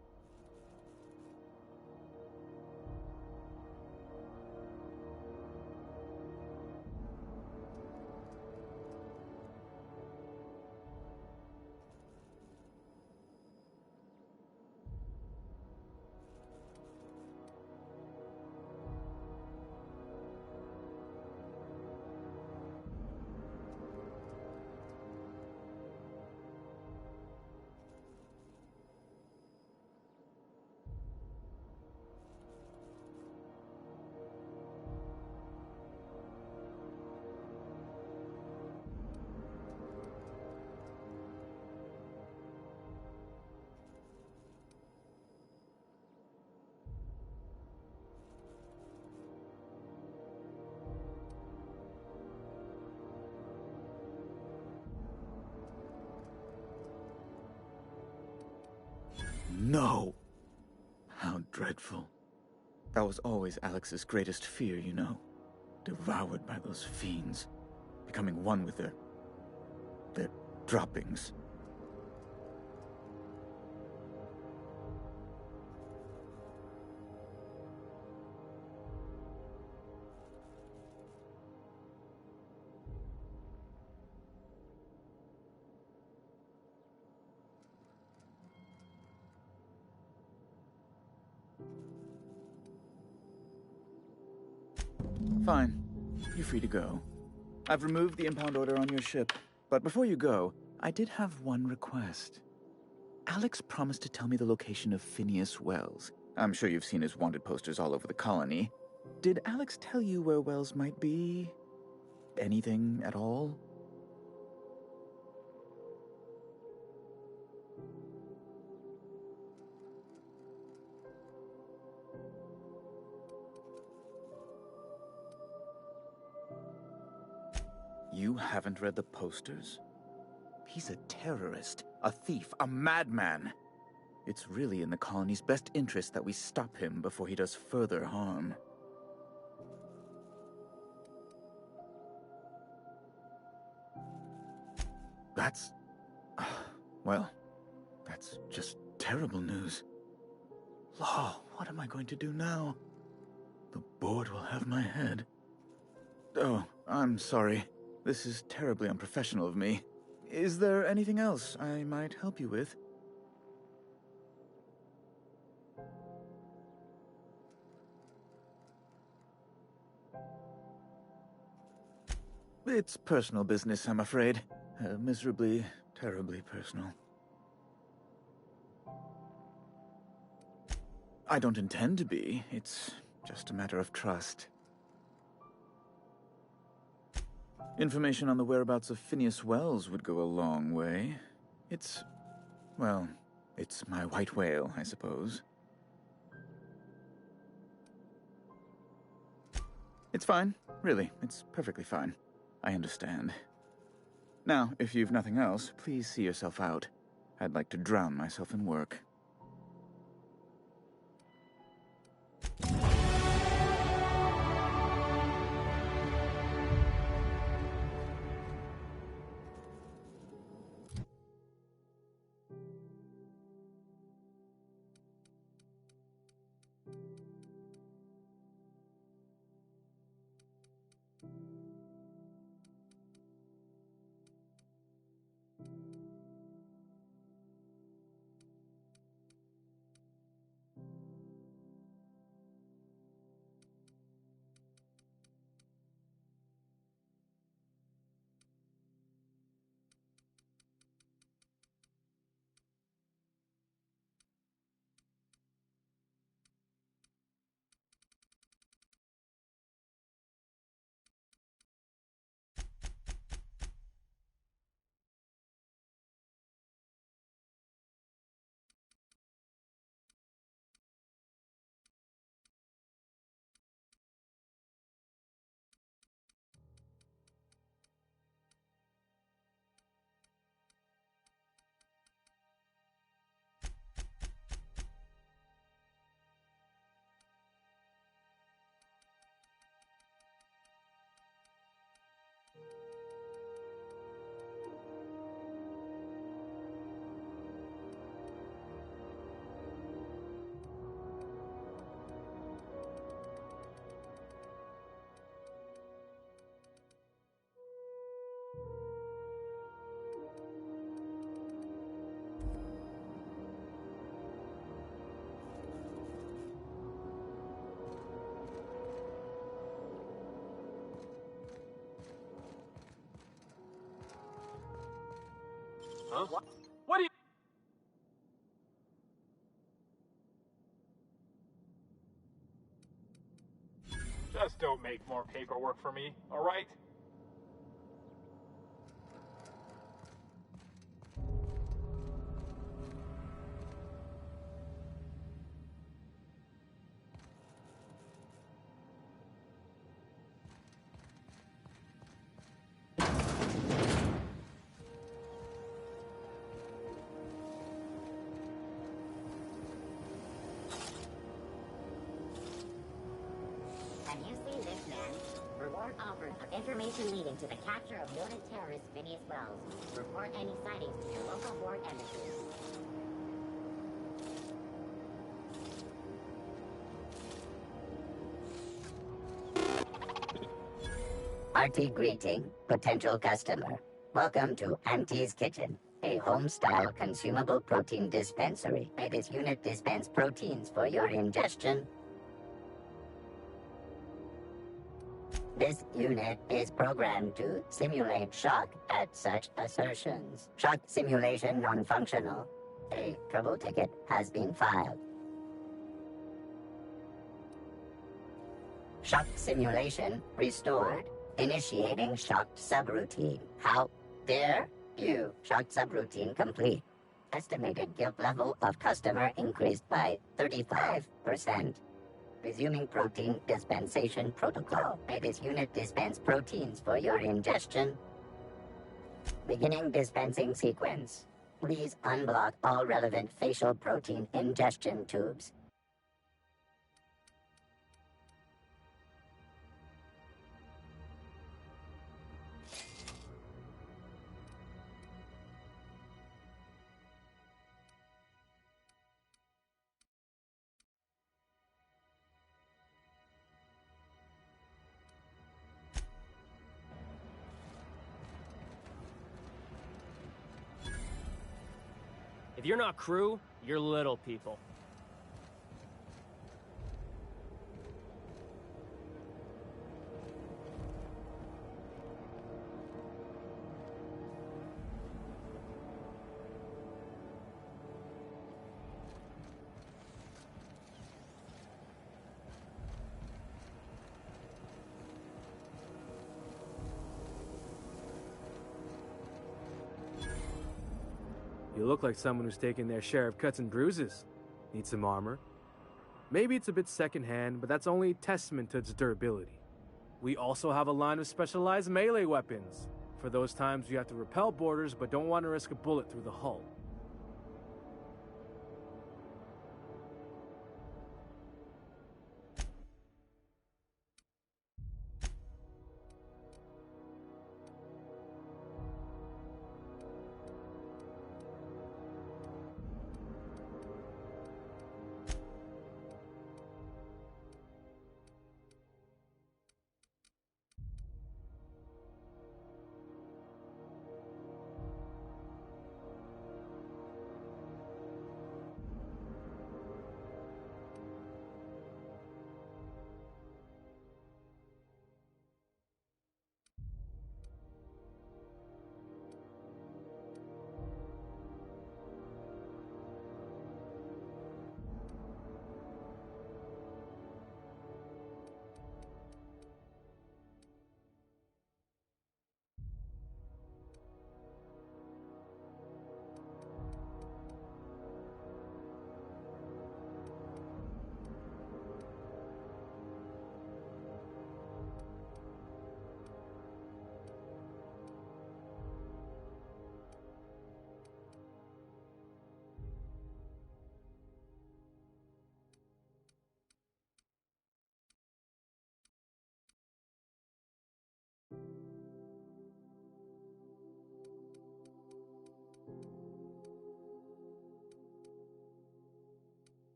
no! How dreadful. That was always Alex's greatest fear, you know. Devoured by those fiends. Becoming one with their droppings. Fine. You're free to go. I've removed the impound order on your ship. But before you go, I did have one request. Alex promised to tell me the location of Phineas Wells. I'm sure you've seen his wanted posters all over the colony. Did Alex tell you where Wells might be? Anything at all? You haven't read the posters? He's a terrorist, a thief, a madman. It's really in the colony's best interest that we stop him before he does further harm. That's... well, that's just terrible news. Law, what am I going to do now? The board will have my head. Oh, I'm sorry. This is terribly unprofessional of me. Is there anything else I might help you with? It's personal business, I'm afraid. Miserably, terribly personal. I don't intend to be. It's just a matter of trust. Information on the whereabouts of Phineas Wells would go a long way. It's... well, it's my white whale, I suppose. It's fine. Really, it's perfectly fine. I understand. Now, if you've nothing else, please see yourself out. I'd like to drown myself in work. Huh? What do you... Just don't make more paperwork for me, alright? Information leading to the capture of noted terrorist Phineas Wells. Report any sightings to your local board embassy. Hearty greeting, potential customer. Welcome to Auntie's Kitchen, a home-style consumable protein dispensary. May this unit dispense proteins for your ingestion. This unit is programmed to simulate shock at such assertions. Shock simulation non-functional. A trouble ticket has been filed. Shock simulation restored. Initiating shocked subroutine. How dare you? Shocked subroutine complete. Estimated guilt level of customer increased by 35%. Resuming protein dispensation protocol. May this unit dispense proteins for your ingestion. Beginning dispensing sequence. Please unblock all relevant facial protein ingestion tubes. If you're not crew, you're little people. You look like someone who's taken their share of cuts and bruises. Need some armor? Maybe it's a bit secondhand, but that's only a testament to its durability. We also have a line of specialized melee weapons, for those times you have to repel boarders but don't want to risk a bullet through the hull.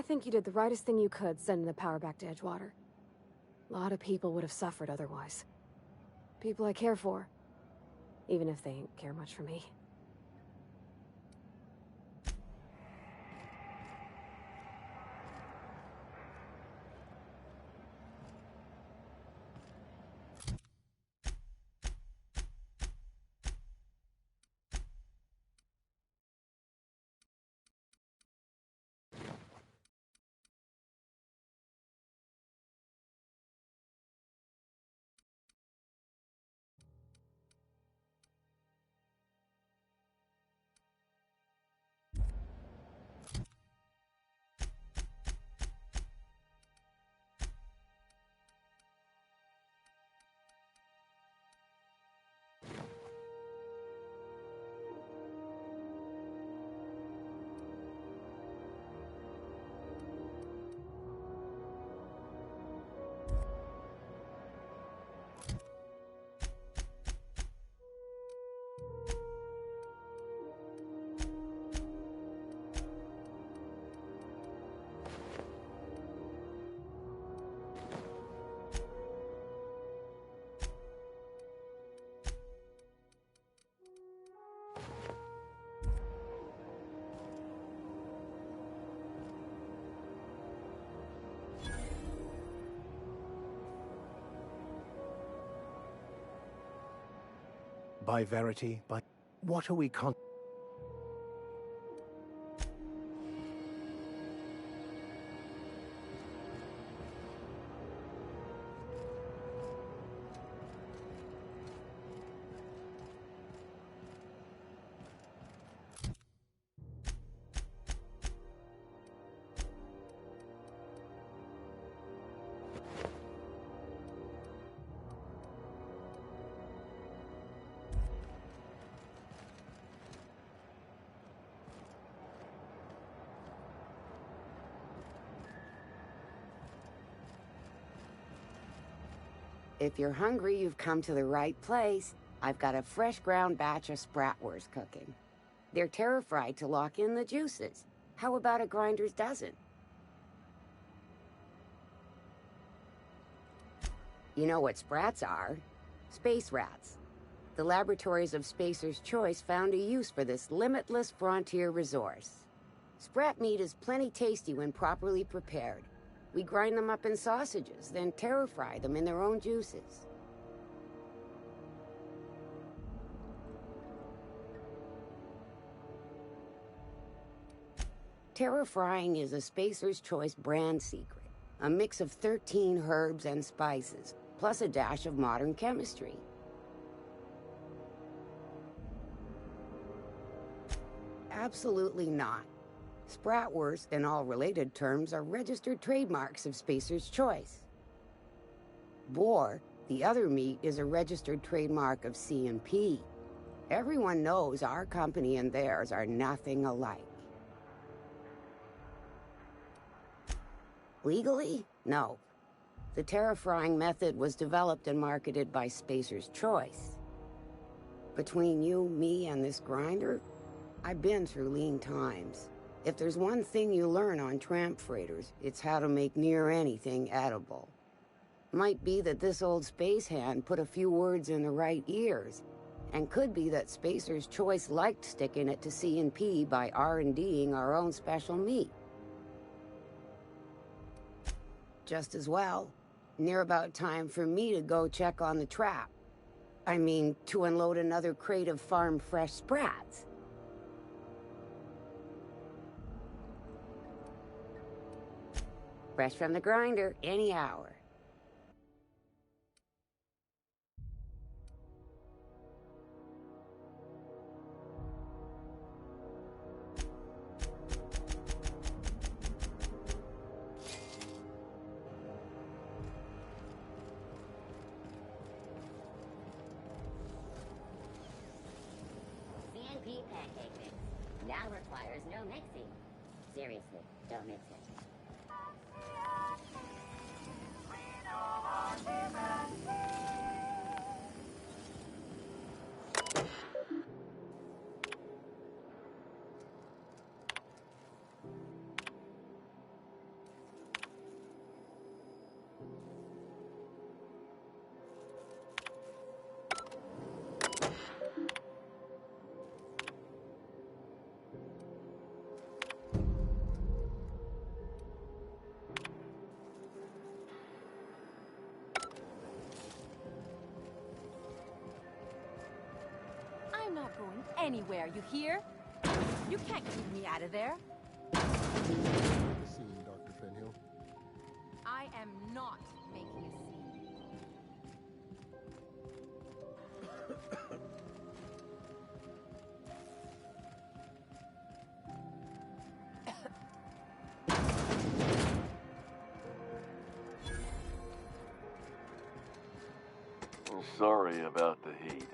think you did the rightest thing you could sending the power back to Edgewater. A lot of people would have suffered otherwise. People I care for, even if they ain't care much for me. By Verity, by... What are we If you're hungry, you've come to the right place. I've got a fresh ground batch of spratwurst cooking. They're terra-fried to lock in the juices. How about a grinder's dozen? You know what sprats are? Space rats. The laboratories of Spacer's Choice found a use for this limitless frontier resource. Sprat meat is plenty tasty when properly prepared. We grind them up in sausages, then terra-fry them in their own juices. Terra-frying is a Spacer's Choice brand secret. A mix of 13 herbs and spices, plus a dash of modern chemistry. Absolutely not. Spratwurst and all related terms are registered trademarks of Spacer's Choice. Boar, the other meat, is a registered trademark of C&P. Everyone knows our company and theirs are nothing alike. Legally? No. The terra-frying method was developed and marketed by Spacer's Choice. Between you, me, and this grinder, I've been through lean times. If there's one thing you learn on tramp freighters, it's how to make near anything edible. Might be that this old space hand put a few words in the right ears, and could be that Spacer's Choice liked sticking it to C&P by R&Ding our own special meat. Just as well, near about time for me to go check on the trap. I mean, to unload another crate of farm-fresh sprats. Fresh from the grinder, any hour. C&P pancake mix. Now requires no mixing. Seriously, don't mix it. not going anywhere, you hear? You can't keep me out of there. Make a scene, Dr. Fenhill. I am not making a scene. Sorry about the heat.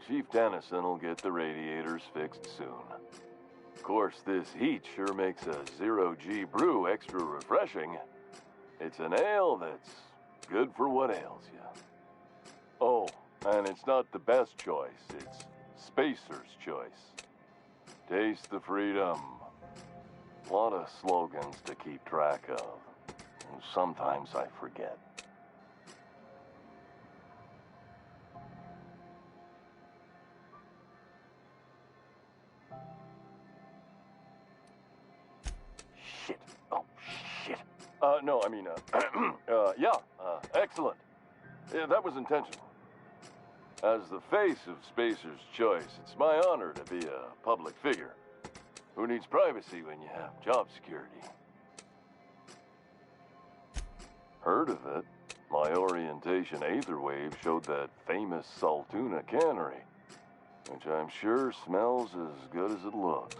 Chief Dennison will get the radiators fixed soon. Of course, this heat sure makes a zero-G brew extra refreshing. It's an ale that's good for what ails you. Oh, and it's not the best choice. It's Spacer's choice. Taste the freedom. A lot of slogans to keep track of. And sometimes I forget. Shit. Oh, shit. No, I mean, excellent. Yeah, that was intentional. As the face of Spacer's Choice, it's my honor to be a public figure. Who needs privacy when you have job security? Heard of it? My orientation Aetherwave showed that famous Saltuna cannery, which I'm sure smells as good as it looks.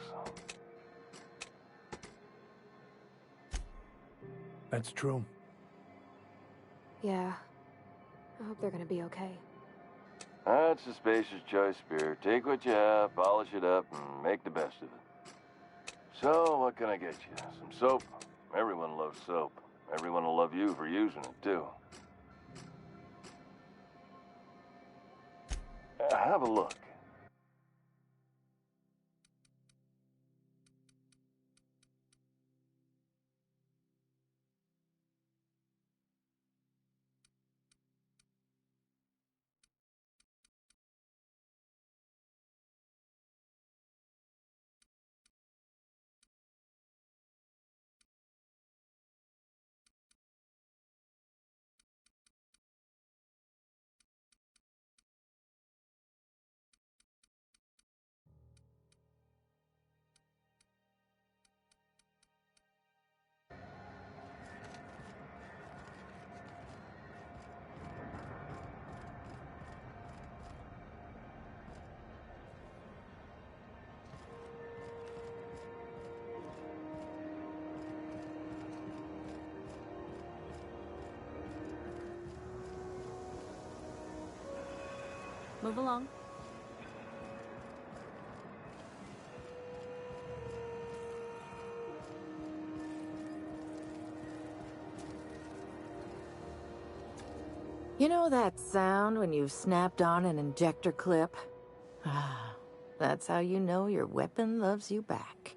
That's true. Yeah. I hope they're gonna be okay. That's the Spacer's Choice spirit. Take what you have, polish it up, and make the best of it. So, what can I get you? Some soap? Everyone loves soap. Everyone will love you for using it, too. Have a look. Move along. You know that sound when you've snapped on an injector clip? That's how you know your weapon loves you back.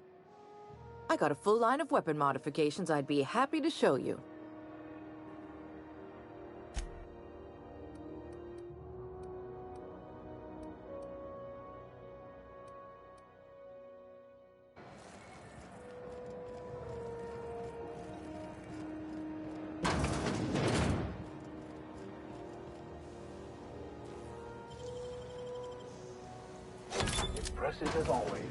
I got a full line of weapon modifications I'd be happy to show you. Impressive as always.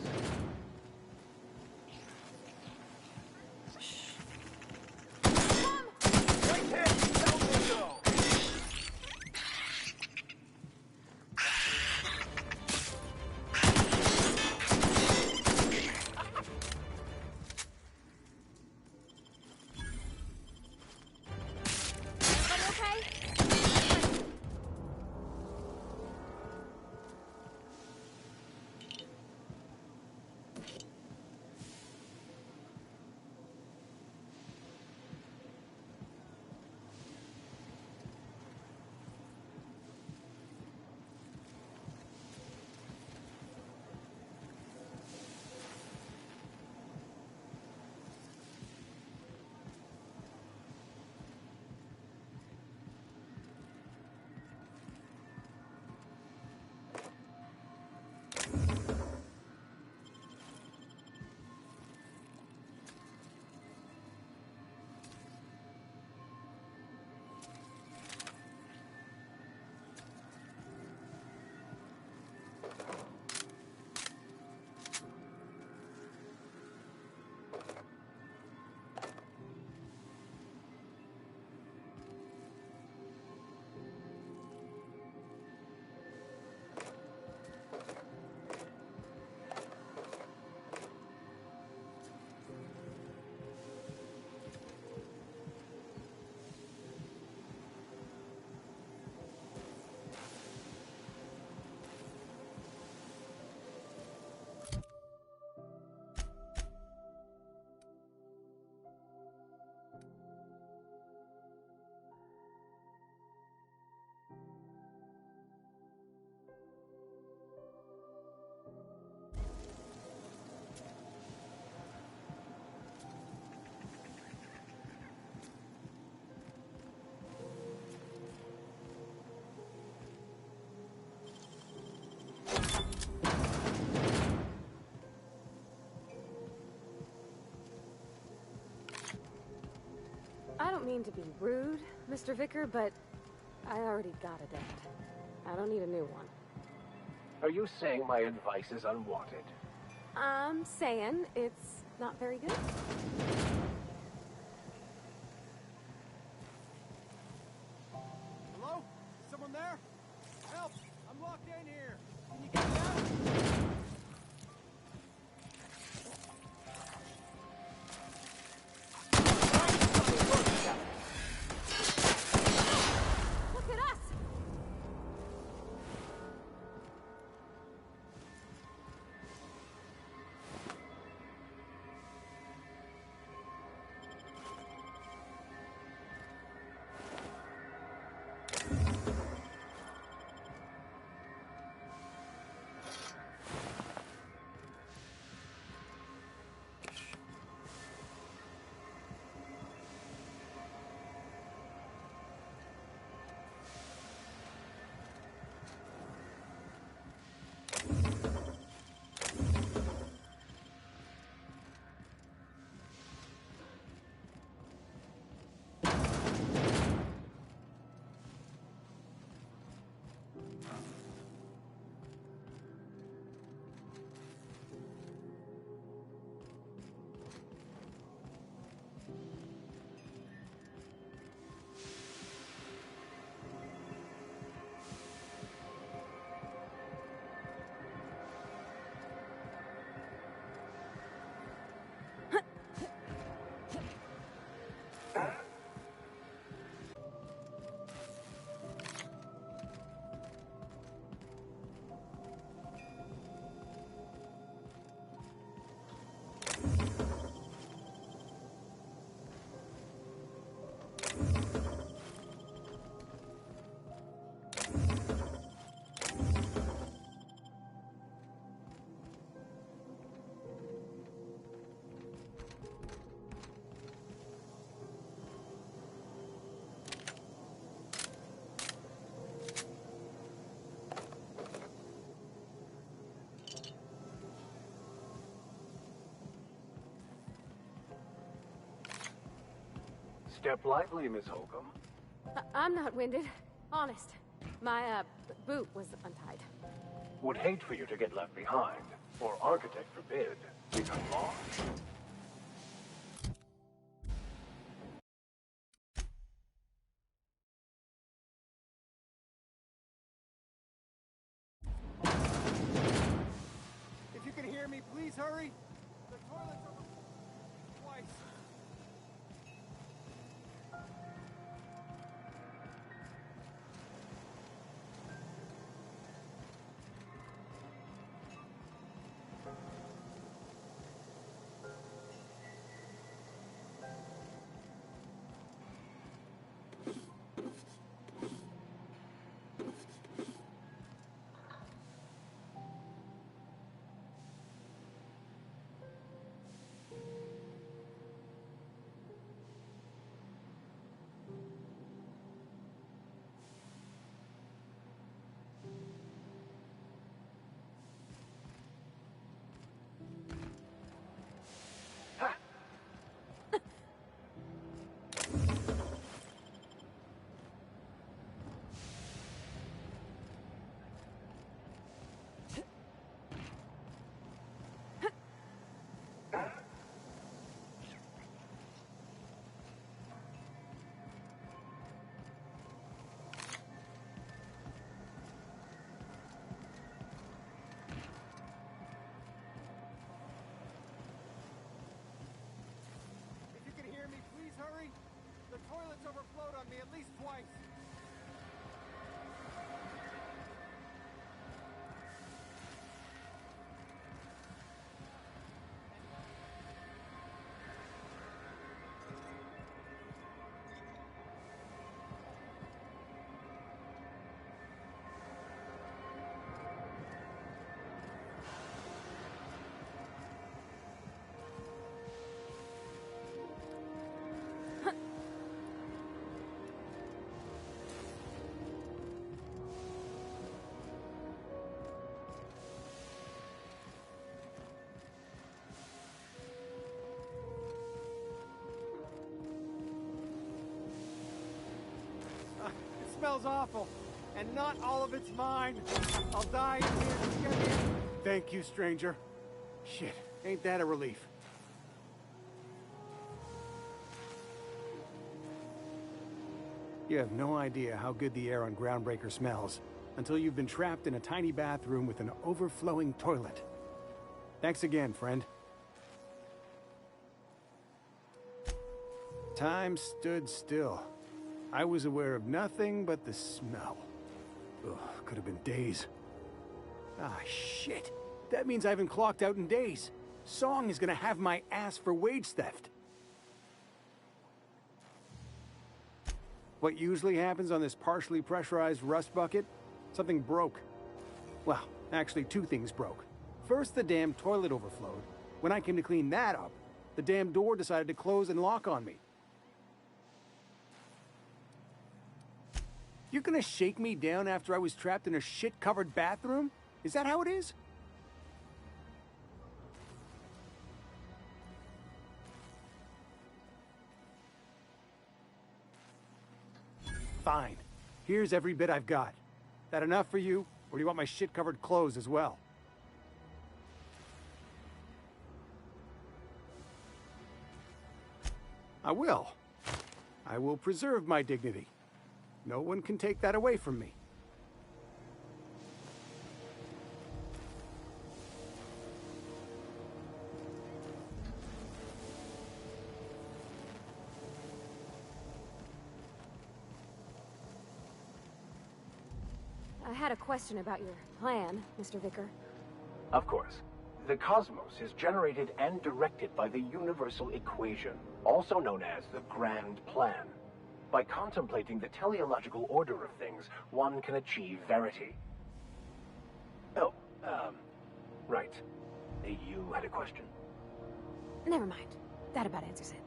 mean to be rude, Mr. Vicar, but I already got a dad. I don't need a new one. Are you saying my advice is unwanted? I'm saying it's not very good. Hello? Someone there? Help! I'm locked in here. Can you get me out? Look at us! Step lightly, Miss Holcomb. I'm not winded. Honest. My, boot was untied. Would hate for you to get left behind, or architect forbid, become lost. If you can hear me, please hurry. The toilets are twice. smells awful. And not all of it's mine. I'll die in here. Just get me in. Thank you, stranger. Shit, ain't that a relief? You have no idea how good the air on Groundbreaker smells until you've been trapped in a tiny bathroom with an overflowing toilet. Thanks again, friend. Time stood still. I was aware of nothing but the smell. Ugh, could have been days. Ah, shit. That means I haven't clocked out in days. Song is gonna have my ass for wage theft. What usually happens on this partially pressurized rust bucket? Something broke. Well, actually 2 things broke. First, the damn toilet overflowed. When I came to clean that up, the damn door decided to close and lock on me. You're gonna shake me down after I was trapped in a shit-covered bathroom? Is that how it is? Fine. Here's every bit I've got. That enough for you, or do you want my shit-covered clothes as well? I will. I will preserve my dignity. No one can take that away from me. I had a question about your plan, Mr. Vicker. Of course. The cosmos is generated and directed by the universal equation, also known as the Grand Plan. By contemplating the teleological order of things, one can achieve verity. Oh, right. You had a question? Never mind. That about answers it.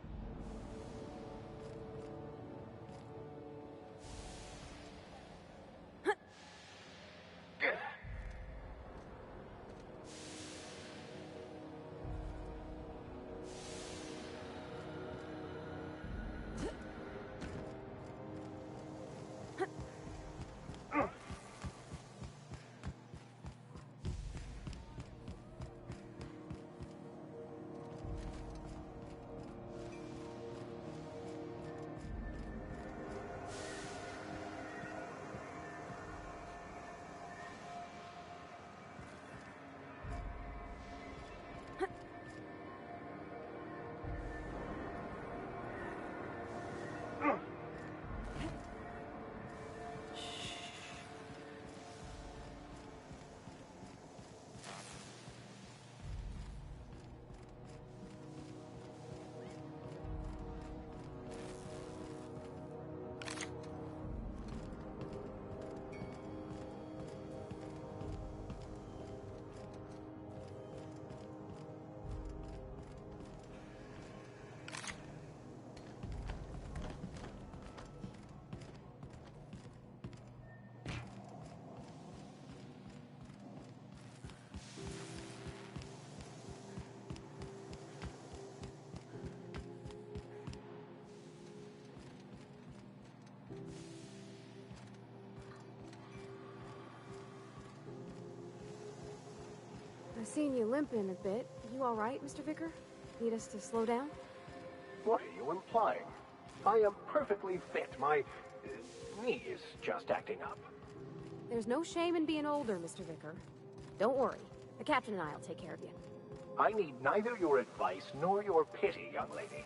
I've seen you limping a bit. You all right, Mr. Vicker? Need us to slow down? What are you implying? I am perfectly fit. My knee is just acting up. There's no shame in being older, Mr. Vicker. Don't worry. The captain and I will take care of you. I need neither your advice nor your pity, young lady.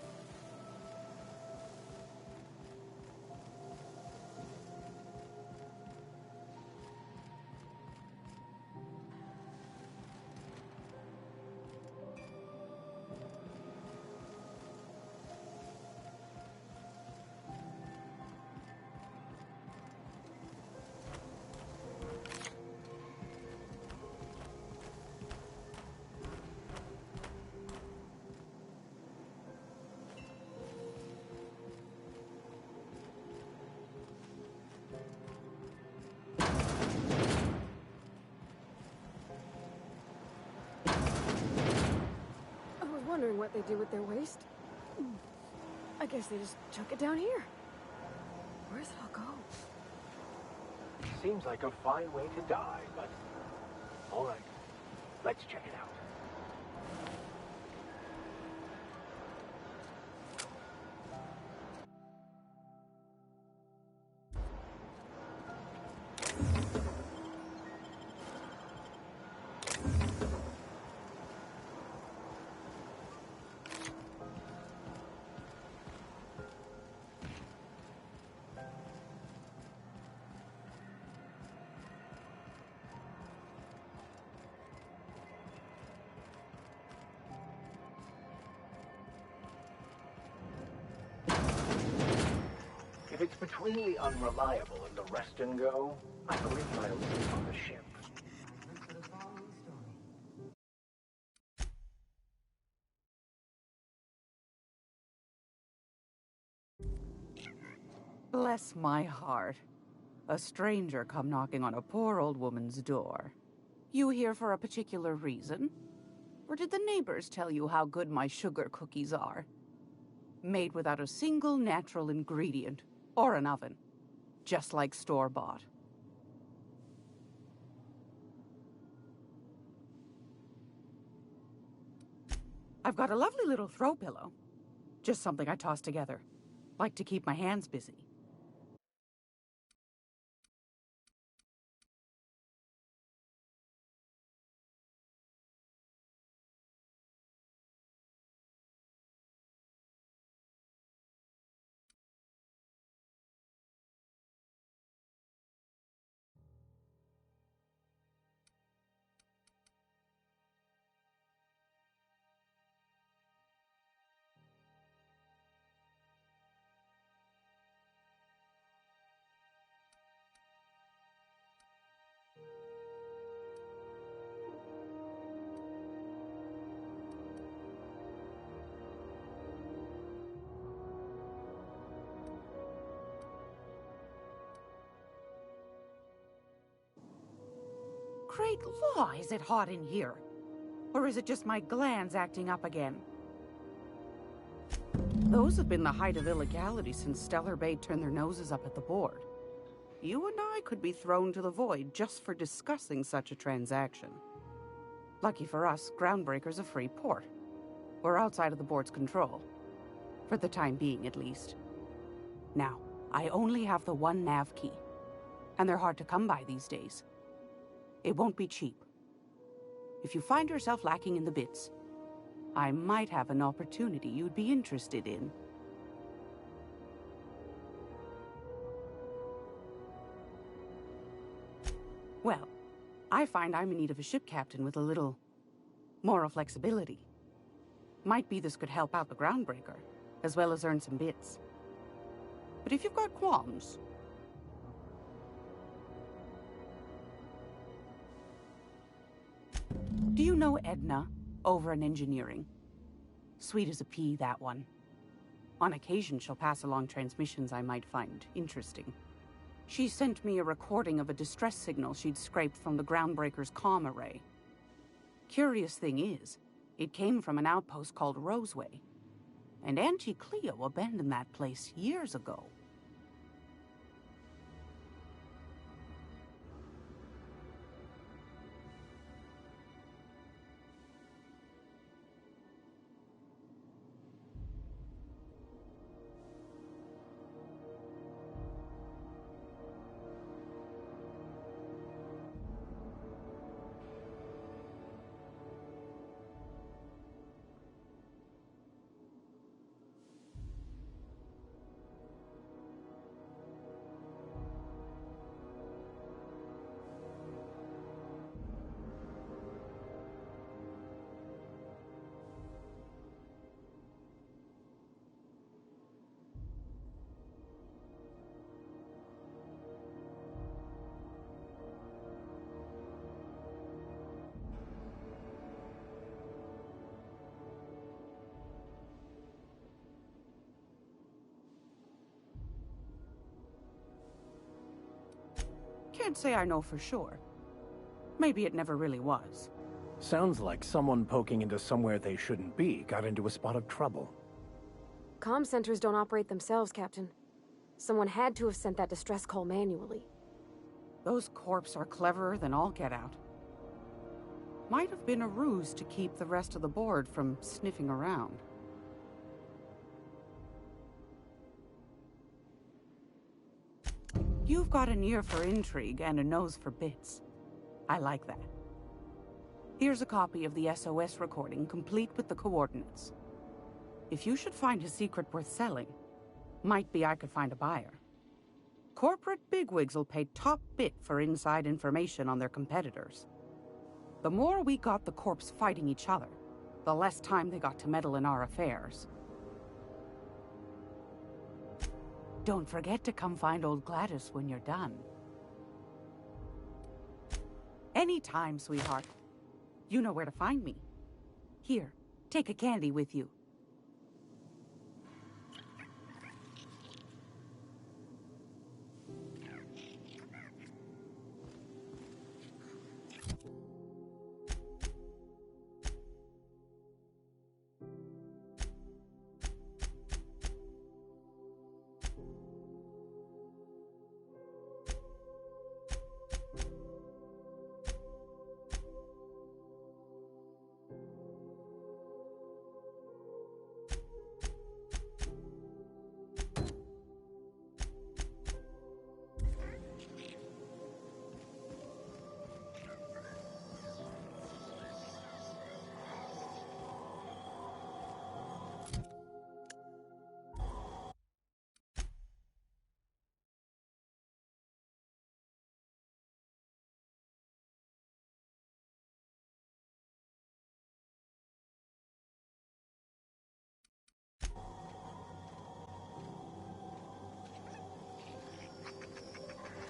Wondering what they do with their waste. I guess they just chuck it down here. Where's it all go? seems like a fine way to die, but... all right, let's check it out. If it's between the Unreliable and the Rest and Go, I believe I'll sleep on the ship. Bless my heart. A stranger come knocking on a poor old woman's door. You here for a particular reason? Or did the neighbors tell you how good my sugar cookies are? Made without a single natural ingredient, or an oven. Just like store-bought. I've got a lovely little throw pillow. Just something I toss together. Like to keep my hands busy. Great law, is it hot in here? Or is it just my glands acting up again? Those have been the height of illegality since Stellar Bay turned their noses up at the board. You and I could be thrown to the void just for discussing such a transaction. Lucky for us, Groundbreaker's a free port. We're outside of the board's control. For the time being, at least. Now, I only have the one nav key. And they're hard to come by these days. It won't be cheap. If you find yourself lacking in the bits, I might have an opportunity you'd be interested in. Well, I find I'm in need of a ship captain with a little moral flexibility. Might be this could help out the Groundbreaker, as well as earn some bits. But if you've got qualms... Do you know Edna, over in engineering? Sweet as a pea, that one. On occasion, she'll pass along transmissions I might find interesting. She sent me a recording of a distress signal she'd scraped from the Groundbreaker's comm array. Curious thing is, it came from an outpost called Roseway. And Auntie Cleo abandoned that place years ago. Can't say I know for sure. Maybe it never really was. Sounds like someone poking into somewhere they shouldn't be got into a spot of trouble. Comm centers don't operate themselves, Captain. Someone had to have sent that distress call manually. Those corps are cleverer than all get out. Might have been a ruse to keep the rest of the board from sniffing around. You've got an ear for intrigue and a nose for bits. I like that. Here's a copy of the SOS recording, complete with the coordinates. If you should find a secret worth selling, might be I could find a buyer. Corporate bigwigs will pay top bit for inside information on their competitors. The more we got the corps fighting each other, the less time they got to meddle in our affairs. Don't forget to come find old Gladys when you're done. Anytime, sweetheart. You know where to find me. Here, take a candy with you.